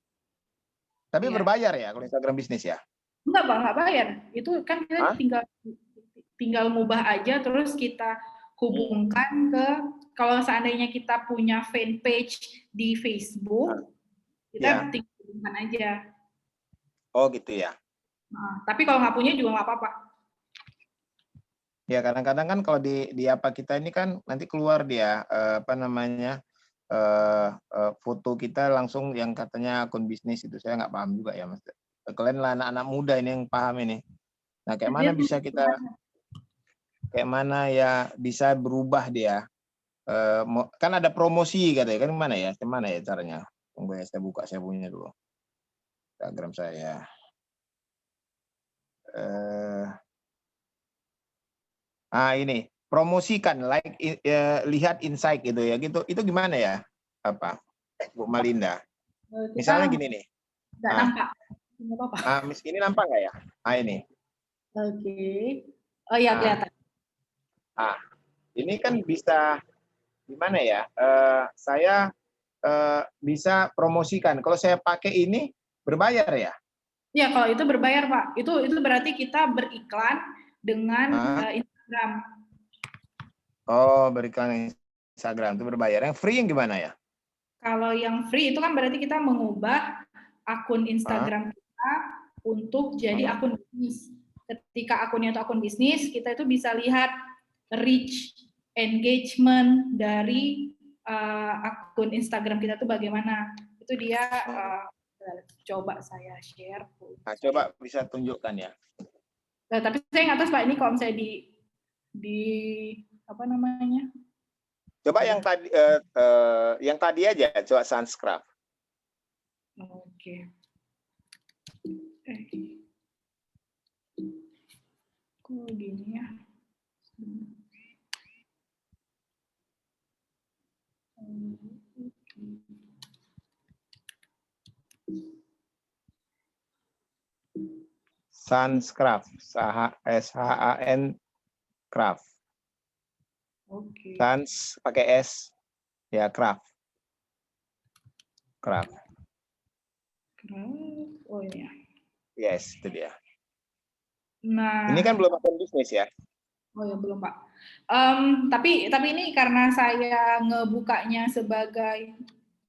Tapi berbayar ya kalau Instagram bisnis ya? Enggak Pak, nggak bayar. Itu kan kita tinggal mubah aja, terus kita hubungkan ke, kalau seandainya kita punya fanpage di Facebook, kita tinggal hubungkan aja. Oh gitu ya. Nah, tapi kalau nggak punya juga nggak apa-apa. Ya kadang-kadang kan kalau di apa kita ini kan nanti keluar dia foto kita langsung yang katanya akun bisnis itu, saya nggak paham juga ya Mas. Kalian lah anak-anak muda ini yang paham ini. Nah, kayak mana bisa kita, kayak mana ya bisa berubah dia? Kan ada promosi katanya, kan gimana ya? Gimana ya caranya? Tunggu ya, saya buka, saya punya dulu Instagram saya. Ini promosikan, like, lihat insight gitu ya, gitu. Itu gimana ya, apa, Bu Malinda? Misalnya gini nih. Nggak nampak. Nggak apa-apa. Ini nampak nggak ya? Ini. Oke. Oh iya, kelihatan. Ini kan bisa gimana ya? Saya bisa promosikan. Kalau saya pakai ini berbayar ya? Ya, kalau itu berbayar, Pak. Itu berarti kita beriklan dengan Instagram. Oh, beriklan Instagram itu berbayar. Yang free yang gimana ya? Kalau yang free itu kan berarti kita mengubah akun Instagram kita untuk jadi akun bisnis. Ketika akunnya itu akun bisnis, kita itu bisa lihat reach engagement dari akun Instagram kita tuh bagaimana. Itu dia. Coba saya share. Coba bisa tunjukkan ya. Nah, tapi saya nggak tahu Pak, ini kalau misalnya di apa namanya? Coba yang tadi aja, coba Sunscraft. Oke. Kok gini ya? Sunscraft, SHAN Craft. Oke. Suns pakai S, ya craft. Craft. Oh ini ya. Yes, itu dia. Nah. Ini kan belum akun bisnis ya? Oh ya belum Pak. Tapi ini karena saya ngebukanya sebagai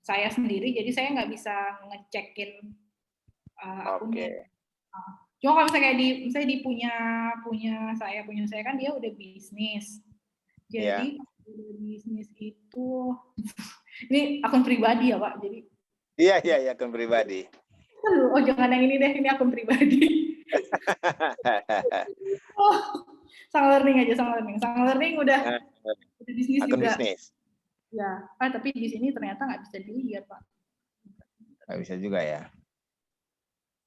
saya sendiri, jadi saya nggak bisa ngecekin akunnya. Cuma kalau misalnya misalnya punya saya kan dia udah bisnis. Jadi udah bisnis itu ini akun pribadi ya Pak. Jadi Iya akun pribadi. Oh jangan yang ini deh, ini akun pribadi. Sang Learning aja, Sang Learning udah bisnis akun juga. Bisnis. Ya, tapi di sini ternyata nggak bisa dilihat Pak. Nggak bisa juga ya.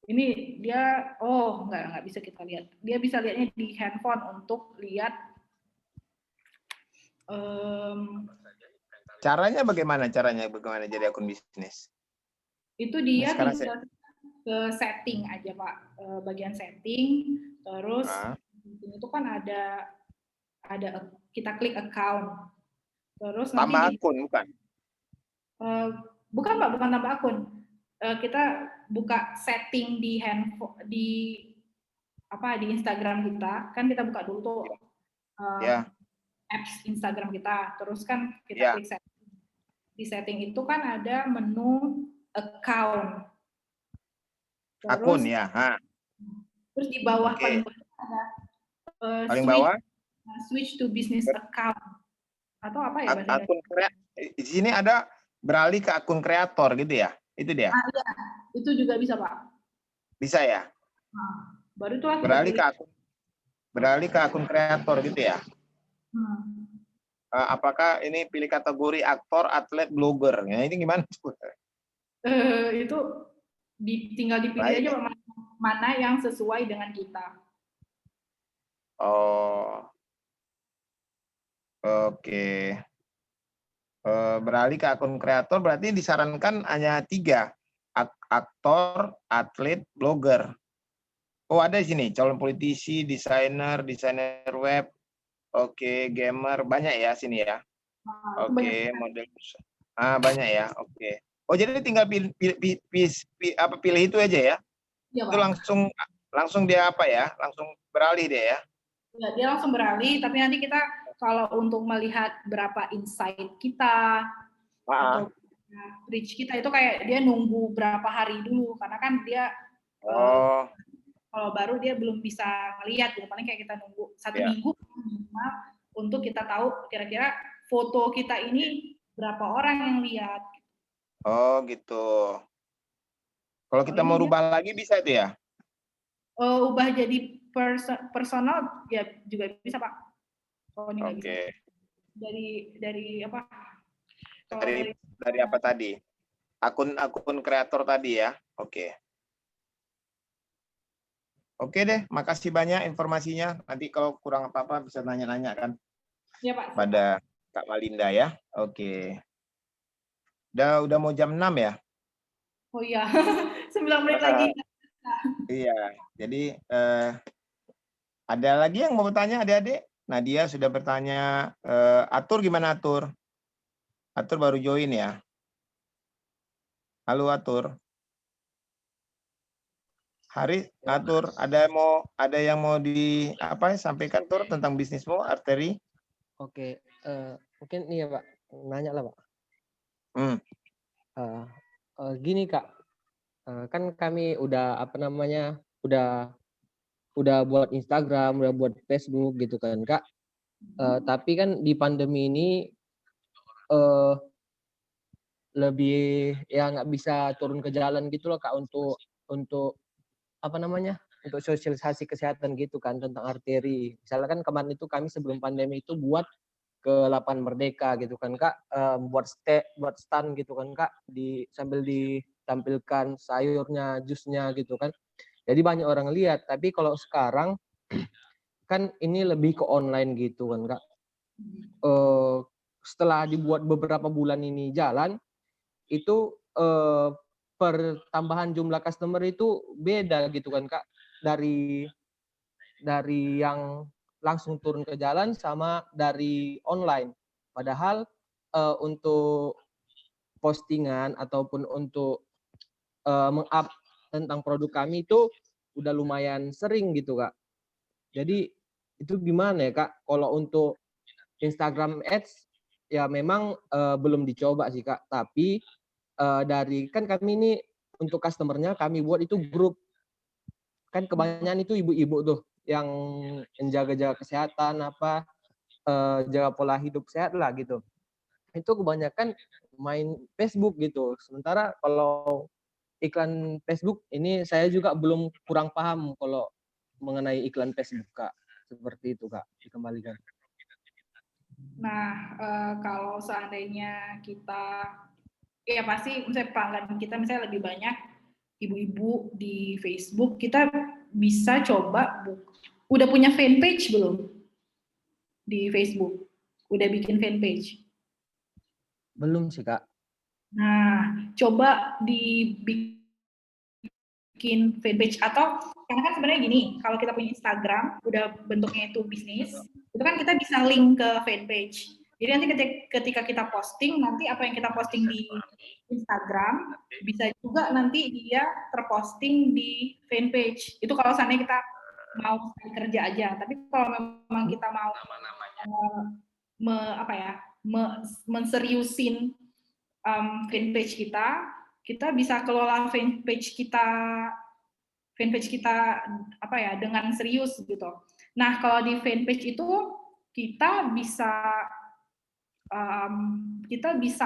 Ini dia, nggak bisa kita lihat. Dia bisa lihatnya di handphone untuk lihat. Caranya bagaimana? Bagaimana jadi akun bisnis? Itu dia tinggal ke setting aja Pak, bagian setting, terus itu kan ada kita klik account, terus tambah nanti akun bukan? Bukan Pak, bukan tambah akun. Kita buka setting di handphone di Instagram kita, kan kita buka dulu tuh apps Instagram kita, terus kan kita klik setting. Di setting itu kan ada menu account. Terus, akun ya. Terus di bawah paling bawah ada switch to business account atau apa ya bahasa Indonesia? Di sini ada beralih ke akun kreator gitu ya. Itu dia. Iya. Itu juga bisa Pak. Bisa ya. Baru itu beralih ke akun kreator gitu ya. Apakah ini pilih kategori aktor, atlet, blogger? Nah, ini gimana? Itu tinggal dipilih aja mana yang sesuai dengan kita. Oke. Beralih ke akun kreator berarti disarankan hanya 3. Aktor, atlet, blogger. Ada di sini calon politisi, desainer web. Oke, gamer, banyak ya sini ya. Oke, model. Banyak ya. Oke. Jadi tinggal pilih itu aja ya? Iya, itu langsung dia langsung beralih dia ya? Ya, dia langsung beralih, tapi nanti kita kalau untuk melihat berapa insight kita atau reach kita itu kayak dia nunggu berapa hari dulu, karena kan dia kalau baru dia belum bisa ngelihat, paling kayak kita nunggu 1 minggu minimal untuk kita tahu kira-kira foto kita ini berapa orang yang lihat. Gitu. Kalau kita mau rubah lagi bisa itu ya? ubah jadi personal ya juga bisa Pak. Oh, ini nggak bisa. Oke. Dari apa? Kalau Dari apa tadi? Akun kreator tadi ya. Oke. Oke deh, makasih banyak informasinya. Nanti kalau kurang apa-apa bisa nanya-nanya kan ya Pak. pada Kak Malinda ya. Oke. Udah mau jam 6 ya? Oh iya, 9 menit lagi. Iya, jadi ada lagi yang mau bertanya adik-adik? Nadia sudah bertanya. Atur gimana Atur? Atur baru join ya. Halo Atur. Hari Atur, ada yang mau sampaikan Tur tentang bisnismu, Arteri? Oke, mungkin nih ya Pak, nanya lah Pak. Gini Kak, kan kami udah udah buat Instagram, udah buat Facebook gitu kan Kak. Tapi kan di pandemi ini lebih ya nggak bisa turun ke jalan gitu loh Kak untuk untuk sosialisasi kesehatan gitu kan tentang arteri. Misalnya kan kemarin itu kami sebelum pandemi itu buat ke Lapangan Merdeka gitu kan Kak, buat stand gitu kan Kak, sambil ditampilkan sayurnya, jusnya gitu kan. Jadi banyak orang lihat, tapi kalau sekarang kan ini lebih ke online gitu kan Kak. Setelah dibuat beberapa bulan ini jalan, itu pertambahan jumlah customer itu beda gitu kan Kak, dari yang langsung turun ke jalan sama dari online. Padahal untuk postingan ataupun untuk meng-up tentang produk kami itu udah lumayan sering gitu Kak. Jadi itu gimana ya Kak? Kalau untuk Instagram Ads ya memang belum dicoba sih Kak. Tapi dari kan kami ini untuk customernya kami buat itu grup. Kan kebanyakan itu ibu-ibu tuh yang menjaga-jaga kesehatan jaga pola hidup sehat lah gitu. Itu kebanyakan main Facebook gitu. Sementara kalau iklan Facebook ini saya juga kurang paham kalau mengenai iklan Facebook Kak. Seperti itu Kak, dikembalikan. Nah, kalau seandainya kita ya pasti misalnya pelanggan kita misalnya lebih banyak ibu-ibu di Facebook, kita bisa coba udah punya fanpage belum di Facebook? Udah bikin fanpage? Belum sih Kak. Nah, coba dibikin fanpage atau karena kan sebenarnya gini, kalau kita punya Instagram udah bentuknya itu bisnis, itu kan kita bisa link ke fanpage. Jadi nanti ketika kita posting, nanti apa yang kita posting di Instagram bisa juga nanti dia terposting di fanpage. Itu kalau seandainya kita mau kerja aja. Tapi kalau memang kita mau menseriusin fanpage kita bisa kelola fanpage kita dengan serius gitu. Nah, kalau di fanpage itu kita bisa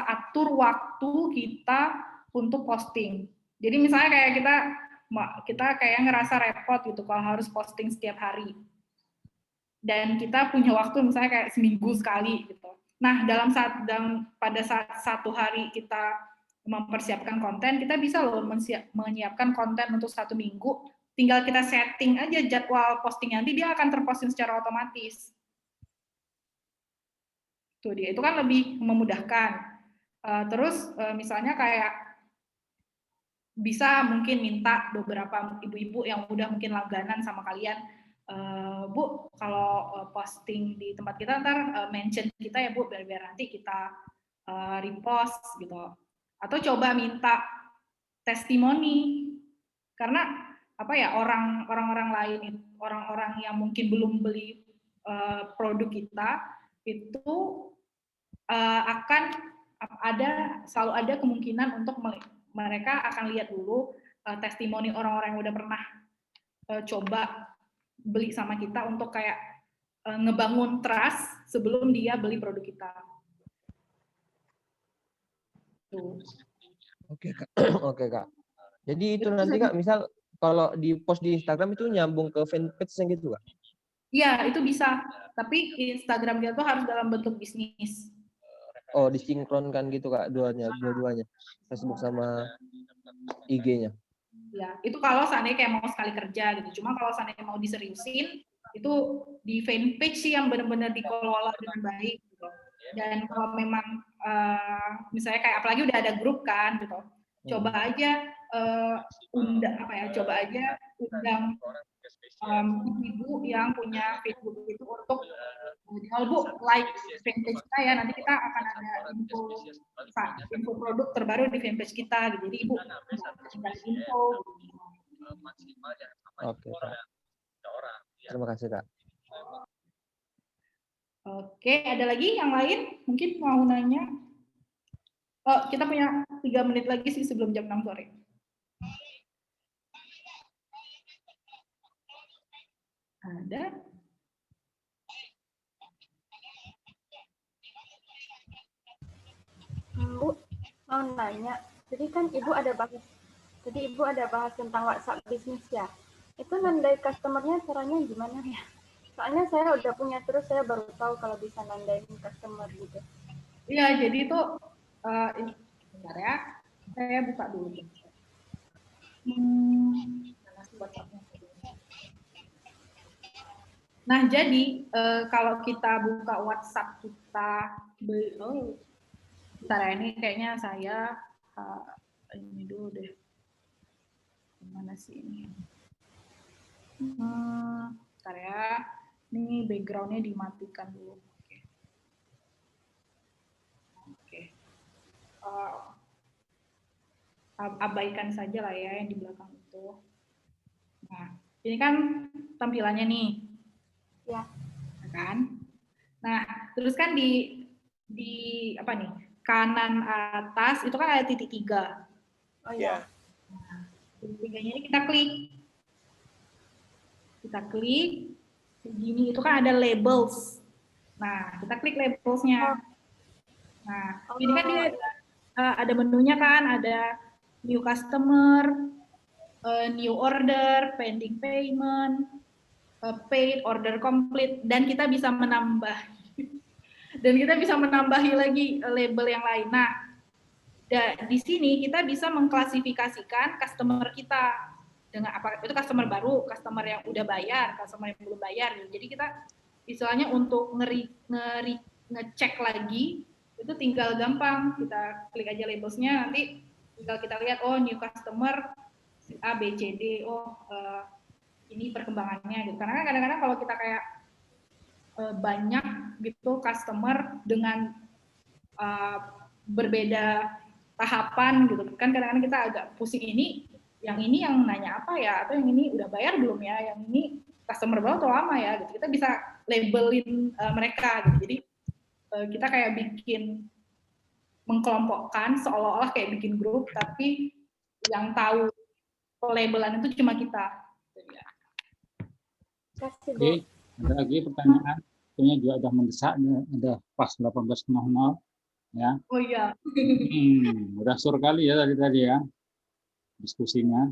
atur waktu kita untuk posting. Jadi misalnya kayak kita kayak ngerasa repot gitu kalau harus posting setiap hari. Dan kita punya waktu misalnya kayak seminggu sekali gitu. Nah, pada saat satu hari kita mempersiapkan konten, kita bisa loh menyiapkan konten untuk 1 minggu. Tinggal kita setting aja jadwal posting nanti dia akan terposting secara otomatis. Tuh dia, itu kan lebih memudahkan. Terus misalnya kayak bisa mungkin minta beberapa ibu-ibu yang udah mungkin langganan sama kalian, Bu, kalau posting di tempat kita ntar mention kita ya Bu, biar nanti kita repost gitu. Atau coba minta testimoni, karena orang-orang lain, orang-orang yang mungkin belum beli produk kita itu selalu ada kemungkinan untuk mereka akan lihat dulu testimoni orang-orang yang udah pernah coba beli sama kita untuk kayak ngebangun trust sebelum dia beli produk kita. Oke Kak. Jadi itu nanti Kak, misal kalau di post di Instagram itu nyambung ke fanpage-nya gitu Kak? Iya, itu bisa. Tapi Instagram dia tuh harus dalam bentuk bisnis. Oh, disinkronkan gitu Kak, dua-duanya. Facebook sama IG-nya. Ya, itu kalau seandainya kayak mau sekali kerja gitu. Cuma kalau seandainya mau diseriusin, itu di fanpage sih yang benar-benar dikelola dengan baik gitu. Dan kalau memang misalnya kayak apalagi udah ada grup kan gitu. Coba aja undang ibu-ibu yang punya Facebook itu untuk kalau Bu like fanpage kita ya, nanti kita akan ada info produk terbaru di fanpage kita gitu. Jadi Ibu tinggal info. Oke Kak. Terima kasih Kak. Oke, ada lagi yang lain? Mungkin mau nanya? Oh, kita punya 3 menit lagi sih sebelum jam 6 sore. Ada? Bu, mau nanya. Jadi kan Ibu ada bahas tentang WhatsApp bisnis ya. Itu nandai customernya caranya gimana ya? Soalnya saya udah punya, terus saya baru tahu kalau bisa nandain customer gitu. Iya, jadi itu ini bentar ya. Saya buka dulu. Nah, jadi kalau kita buka WhatsApp kita, bentar ya, ini kayaknya saya ini dulu deh. Gimana sih ini? Bentar ya, ini backgroundnya dimatikan dulu. Oke. Abaikan saja lah ya yang di belakang itu. Nah, ini kan tampilannya nih. Ya. Kan? Nah, terus kan di apa nih? Kanan atas itu kan ada titik 3. Oh iya. Nah, titik 3-nya ini kita klik. Kita klik. Begini itu kan ada labels. Nah, kita klik labelsnya. Nah, ini kan dia ada menunya kan, ada new customer, new order, pending payment, paid, order complete, dan kita bisa menambahi lagi label yang lain. Nah, di sini kita bisa mengklasifikasikan customer kita dengan apa itu customer baru, customer yang udah bayar, customer yang belum bayar. Jadi kita istilahnya untuk ngecek lagi itu tinggal gampang, kita klik aja labelsnya, nanti tinggal kita lihat oh new customer A, B, C, D, ini perkembangannya gitu. Karena kadang-kadang kalau kita kayak banyak gitu customer dengan berbeda tahapan gitu kan, kadang-kadang kita agak pusing, yang ini yang nanya apa ya, atau yang ini udah bayar belum ya, yang ini customer baru atau lama ya gitu. Kita bisa labelin mereka gitu. Jadi kita kayak mengkelompokkan seolah-olah kayak bikin grup, tapi yang tahu pelabelan itu cuma kita. Oke, ada lagi pertanyaan? Tentunya juga sudah mendesak, ada pas 18.00 ya. Oh iya. Udah sur kali ya tadi ya diskusinya.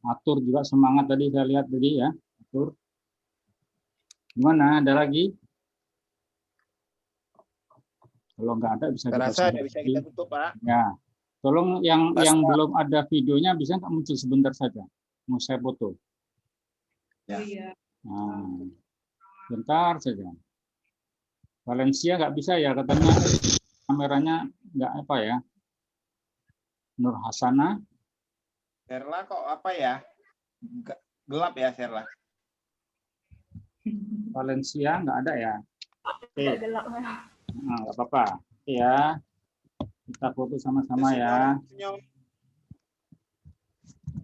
Atur juga semangat tadi saya lihat tadi ya. Atur. Gimana? Ada lagi? Kalau nggak ada bisa kita tutup Pak. Ya. Tolong yang belum ada videonya bisa nggak muncul sebentar saja. Mau saya foto. Ya. Iya. Nah, bentar saja. Valencia nggak bisa ya katanya, kameranya nggak apa ya. Nur Hasana. Serla kok apa ya? Gelap ya Serla. Valencia nggak ada ya. Oke. Gelap. Nah, nggak apa-apa. Ya, kita foto sama-sama ya.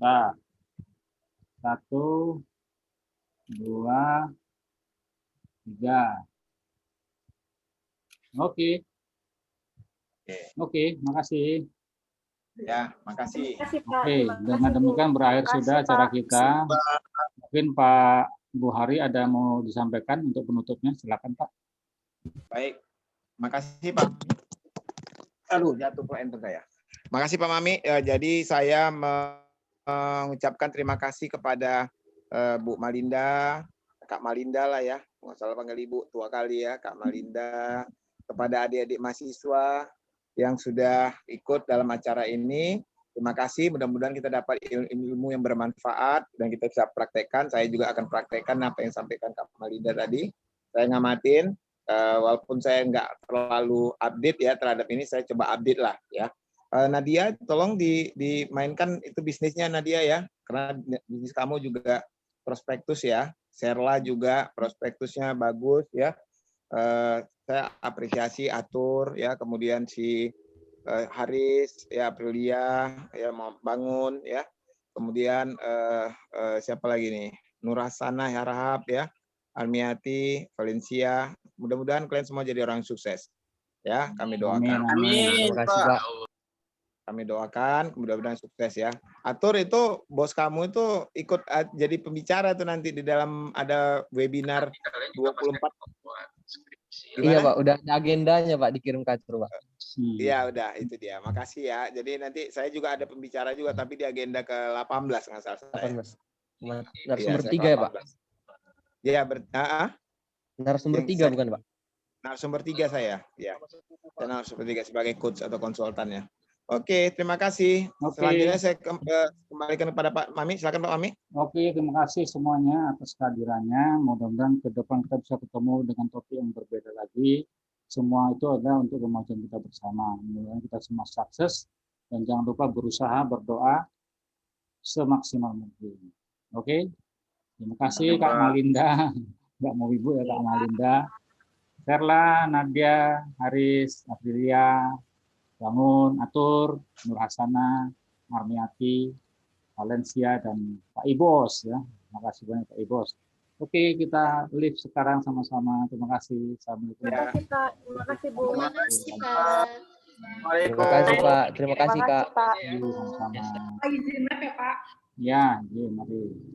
Nah, 1, 2, 3. Oke. Oke, makasih. Ya, makasih. Oke, dengan demikian berakhir sudah acara kita. Mungkin Pak Bu Hari ada mau disampaikan untuk penutupnya, silakan Pak. Baik, makasih Pak. Aduh, jatuh ke enter saya. Makasih Pak Mami. Jadi saya mengucapkan terima kasih kepada Bu Malinda, Kak Malinda lah ya, nggak salah panggil Ibu tua kali ya, Kak Malinda, kepada adik-adik mahasiswa yang sudah ikut dalam acara ini. Terima kasih, mudah-mudahan kita dapat ilmu yang bermanfaat dan kita bisa praktekkan. Saya juga akan praktekkan apa yang disampaikan Kak Malinda tadi. Saya ngamatin, walaupun saya nggak terlalu update ya terhadap ini, saya coba update lah ya. Nadia, tolong dimainkan itu bisnisnya Nadia ya, karena bisnis kamu juga prospektus ya. Serla juga prospektusnya bagus ya. Saya apresiasi Atur ya, kemudian si Haris ya, Aprilia ya, mau bangun ya. Kemudian siapa lagi nih? Nurhasana Harahap ya, Armiati, Valencia. Mudah-mudahan kalian semua jadi orang sukses. Ya, kami doakan. Amin, Terima kasih, Pak. Kami doakan, mudah-mudahan sukses ya. Atur itu bos kamu itu ikut jadi pembicara tuh nanti di dalam ada webinar 24. Iya Pak, udah ada agendanya Pak, dikirim ke Atur Pak. Iya udah, itu dia. Makasih ya. Jadi nanti saya juga ada pembicara juga, tapi di agenda ke-18 nggak salah saya. 18. Narasumber 3 ya Pak? Iya, narasumber 3 bukan Pak? Narasumber 3 saya, ya. Dan narasumber 3 sebagai coach atau konsultannya. Oke, terima kasih. Selanjutnya saya kembalikan kepada Pak Mami. Silakan Pak Mami. Oke, terima kasih semuanya atas kehadirannya. Mudah-mudahan ke depan kita bisa ketemu dengan topik yang berbeda lagi. Semua itu adalah untuk kemajuan kita bersama. Mudah-mudahan kita semua sukses. Dan jangan lupa berusaha, berdoa semaksimal mungkin. Oke, terima kasih Kak Malinda. Nggak mau Ibu ya Kak Malinda. Serla, Nadia, Haris, Aprilia, Bangun, Atur, Nur Hasana, Armiati, Valencia, dan Pak Ibos ya. Terima kasih banyak Pak Ibos. Oke, kita live sekarang sama-sama. Terima kasih. Assalamualaikum. Terima kasih Pak. Terima kasih Bu. Terima kasih Pak. Terima kasih Pak. Terima kasih Kak. Sama-sama. Izin ya Pak. Ya, mari.